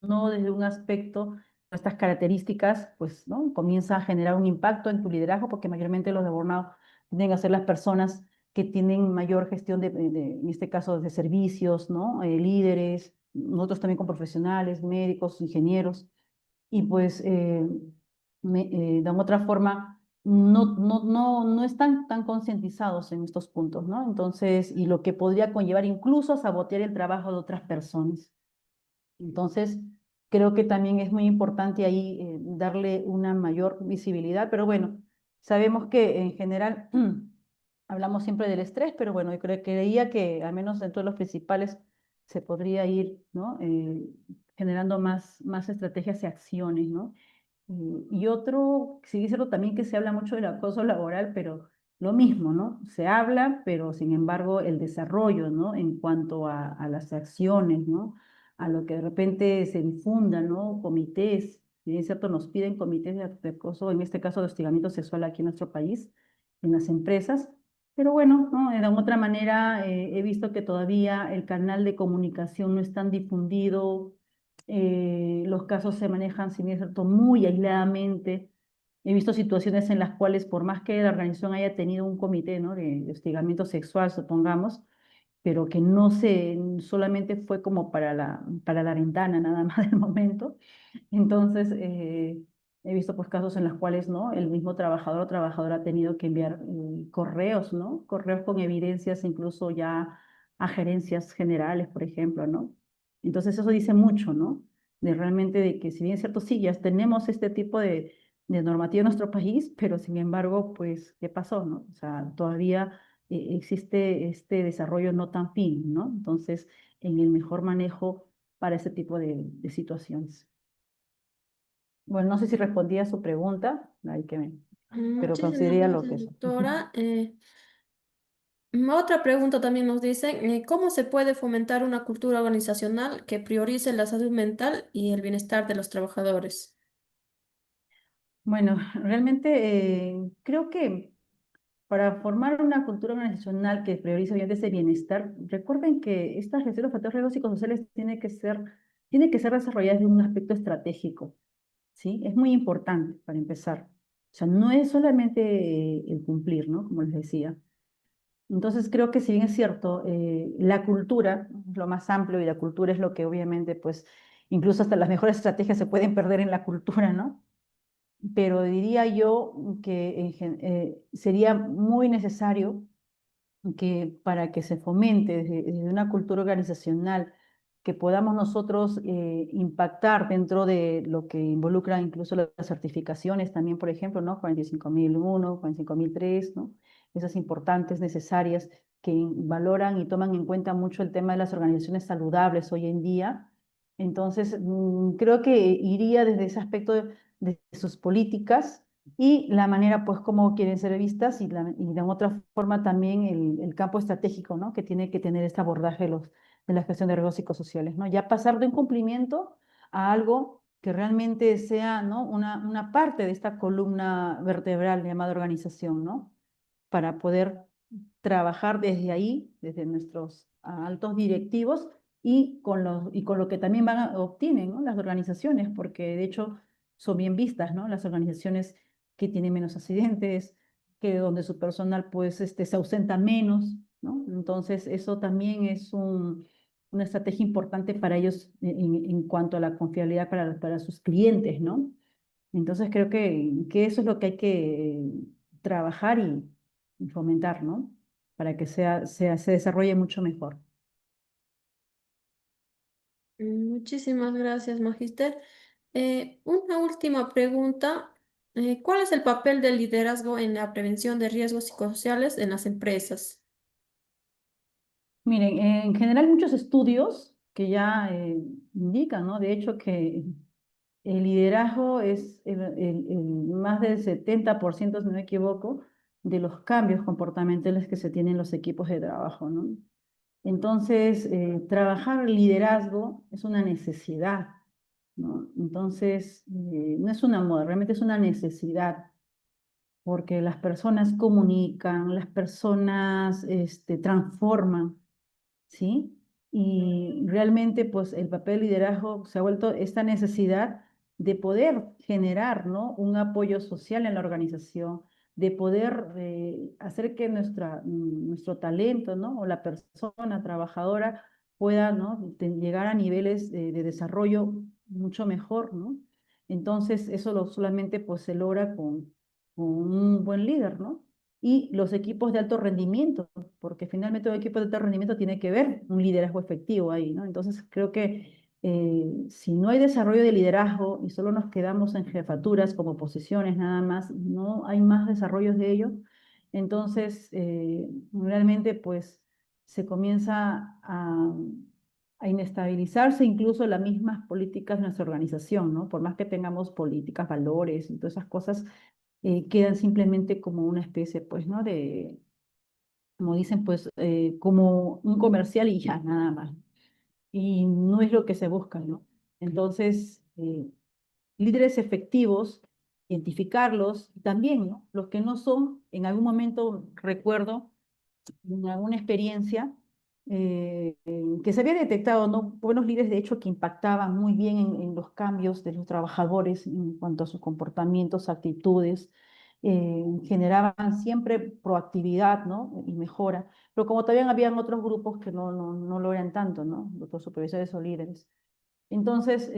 no desde un aspecto, estas características, pues, ¿no? Comienza a generar un impacto en tu liderazgo, porque mayormente los de burnout tienden a ser las personas que tienen mayor gestión en este caso, de servicios, ¿no? Líderes, nosotros también con profesionales, médicos, ingenieros, y pues, de otra forma, no están tan concientizados en estos puntos, ¿no? Entonces, y lo que podría conllevar incluso a sabotear el trabajo de otras personas. Entonces, creo que también es muy importante ahí darle una mayor visibilidad, pero bueno, sabemos que en general hablamos siempre del estrés, pero bueno, creía que al menos dentro de los principales se podría ir, ¿no? Generando más estrategias y acciones, ¿no? Y otro, sí, decirlo también que se habla mucho del acoso laboral, pero lo mismo, ¿no? Se habla, pero sin embargo el desarrollo, ¿no? En cuanto a las acciones, ¿no? A lo que de repente se difundan, ¿no? Comités, si bien es cierto, nos piden comités de acoso, en este caso de hostigamiento sexual aquí en nuestro país, en las empresas, pero bueno, ¿no? De otra manera, he visto que todavía el canal de comunicación no es tan difundido, los casos se manejan, si bien es cierto, muy aisladamente. He visto situaciones en las cuales, por más que la organización haya tenido un comité, ¿no? de hostigamiento sexual, supongamos, pero que no se, solamente fue como para la ventana nada más del momento. Entonces, he visto pues casos en los cuales, ¿no? El mismo trabajador o trabajadora ha tenido que enviar correos, ¿no? Correos con evidencias incluso ya a gerencias generales, por ejemplo, ¿no? Entonces eso dice mucho, ¿no? De realmente de que si bien es cierto, sí, ya tenemos este tipo de normativa en nuestro país, pero sin embargo, pues, ¿qué pasó, no? O sea, todavía existe este desarrollo no tan fino, ¿no? Entonces, en el mejor manejo para ese tipo de situaciones. Bueno, no sé si respondí a su pregunta, pero Muchísimas consideraría lo que gracias, es. doctora. Otra pregunta también nos dice, ¿cómo se puede fomentar una cultura organizacional que priorice la salud mental y el bienestar de los trabajadores? Bueno, realmente creo que para formar una cultura organizacional que priorice obviamente ese bienestar, recuerden que estas gestiones de factores riesgos psicosociales tiene que ser desarrolladas en un aspecto estratégico, ¿sí? Es muy importante para empezar. O sea, no es solamente el cumplir, ¿no? Como les decía. Entonces creo que si bien es cierto, la cultura es lo más amplio y la cultura es lo que obviamente, pues, incluso hasta las mejores estrategias se pueden perder en la cultura, ¿no? Pero diría yo que sería muy necesario que para que se fomente desde una cultura organizacional, que podamos nosotros impactar dentro de lo que involucra incluso las certificaciones también, por ejemplo, ¿no? 45001, 45003, ¿no? Esas importantes, necesarias, que valoran y toman en cuenta mucho el tema de las organizaciones saludables hoy en día. Entonces, creo que iría desde ese aspecto de sus políticas y la manera, pues, cómo quieren ser vistas y de otra forma también el campo estratégico, ¿no? Que tiene que tener este abordaje de la gestión de riesgos psicosociales, ¿no? Ya pasar de un cumplimiento a algo que realmente sea, ¿no? Una parte de esta columna vertebral llamada organización, ¿no? Para poder trabajar desde ahí, desde nuestros altos directivos y con lo que también obtienen, ¿no? Las organizaciones, porque de hecho son bien vistas, ¿no? Las organizaciones que tienen menos accidentes, que donde su personal pues se ausenta menos, ¿no? Entonces eso también es una estrategia importante para ellos en cuanto a la confiabilidad para sus clientes, ¿no? Entonces creo que eso es lo que hay que trabajar y fomentar, ¿no? Para que se desarrolle mucho mejor. Muchísimas gracias, Magister. Una última pregunta. ¿Cuál es el papel del liderazgo en la prevención de riesgos psicosociales en las empresas? Miren, en general muchos estudios que ya indican, ¿no? De hecho que el liderazgo es más del 70%, si no me equivoco, de los cambios comportamentales que se tienen en los equipos de trabajo, ¿no? Entonces, trabajar liderazgo es una necesidad, ¿no? Entonces, no es una moda, realmente es una necesidad, porque las personas comunican, las personas transforman, ¿sí? Y realmente, pues, el papel de liderazgo se ha vuelto esta necesidad de poder generar, ¿no? Un apoyo social en la organización, de poder hacer que nuestro talento, ¿no? O la persona trabajadora pueda, ¿no? Llegar a niveles de desarrollo mucho mejor, ¿no? Entonces, eso solamente, pues, se logra con un buen líder, ¿no? Y los equipos de alto rendimiento, porque finalmente un equipo de alto rendimiento tiene que ver un liderazgo efectivo ahí, ¿no? Entonces creo que si no hay desarrollo de liderazgo y solo nos quedamos en jefaturas como posiciones nada más, no hay más desarrollos de ello, entonces realmente pues se comienza a inestabilizarse incluso las mismas políticas de nuestra organización, ¿no? Por más que tengamos políticas, valores y todas esas cosas, quedan simplemente como una especie, pues, ¿no? Como dicen, pues, como un comercial y ya, nada más. Y no es lo que se busca, ¿no? Entonces, líderes efectivos, identificarlos, y también, ¿no? Los que no son, en algún momento recuerdo, en alguna experiencia, que se había detectado, ¿no? Buenos líderes, de hecho, que impactaban muy bien en los cambios de los trabajadores en cuanto a sus comportamientos, actitudes, generaban siempre proactividad, ¿no? Y mejora. Pero como también habían otros grupos que no lo eran tanto, ¿no? Los supervisores o líderes. Entonces,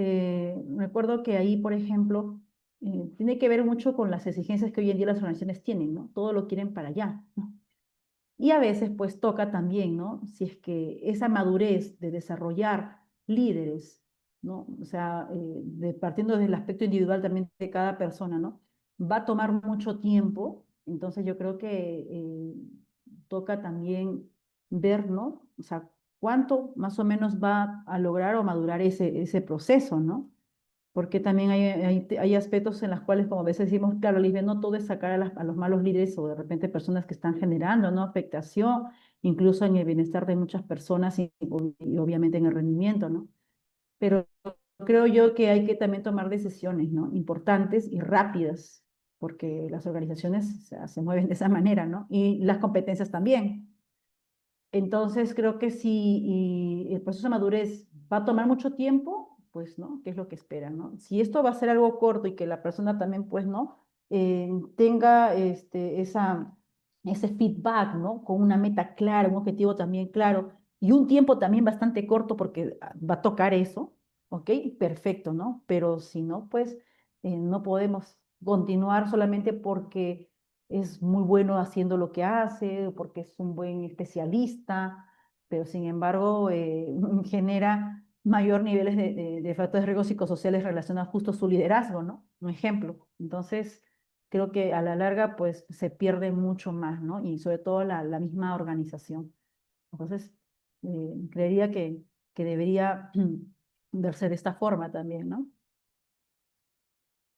recuerdo que ahí, por ejemplo, tiene que ver mucho con las exigencias que hoy en día las organizaciones tienen, ¿no? Todo lo quieren para allá, ¿no? Y a veces pues toca también, ¿no? Si es que esa madurez de desarrollar líderes, ¿no? O sea, partiendo del aspecto individual también de cada persona, ¿no? Va a tomar mucho tiempo, entonces yo creo que toca también ver, ¿no? O sea, cuánto más o menos va a lograr o madurar ese proceso, ¿no? Porque también hay aspectos en los cuales, como a veces decimos, claro, Lisbeth, no todo es sacar a los malos líderes o de repente personas que están generando, ¿no? Afectación, incluso en el bienestar de muchas personas y obviamente en el rendimiento, ¿no? Pero creo yo que hay que también tomar decisiones, ¿no? Importantes y rápidas, porque las organizaciones, o sea, se mueven de esa manera, ¿no? Y las competencias también. Entonces, creo que si el proceso de madurez va a tomar mucho tiempo, pues, ¿no? ¿Qué es lo que esperan, no? Si esto va a ser algo corto y que la persona también, pues, ¿no? Tenga ese feedback, ¿no? Con una meta clara, un objetivo también claro y un tiempo también bastante corto porque va a tocar eso, ¿ok? Perfecto, ¿no? Pero si no, pues, no podemos continuar solamente porque es muy bueno haciendo lo que hace, porque es un buen especialista, pero sin embargo genera mayor niveles de factores de riesgo psicosociales relacionados justo a su liderazgo, ¿no? Un ejemplo. Entonces, creo que a la larga, pues, se pierde mucho más, ¿no? Y sobre todo la misma organización. Entonces, creería que debería verse de esta forma también, ¿no?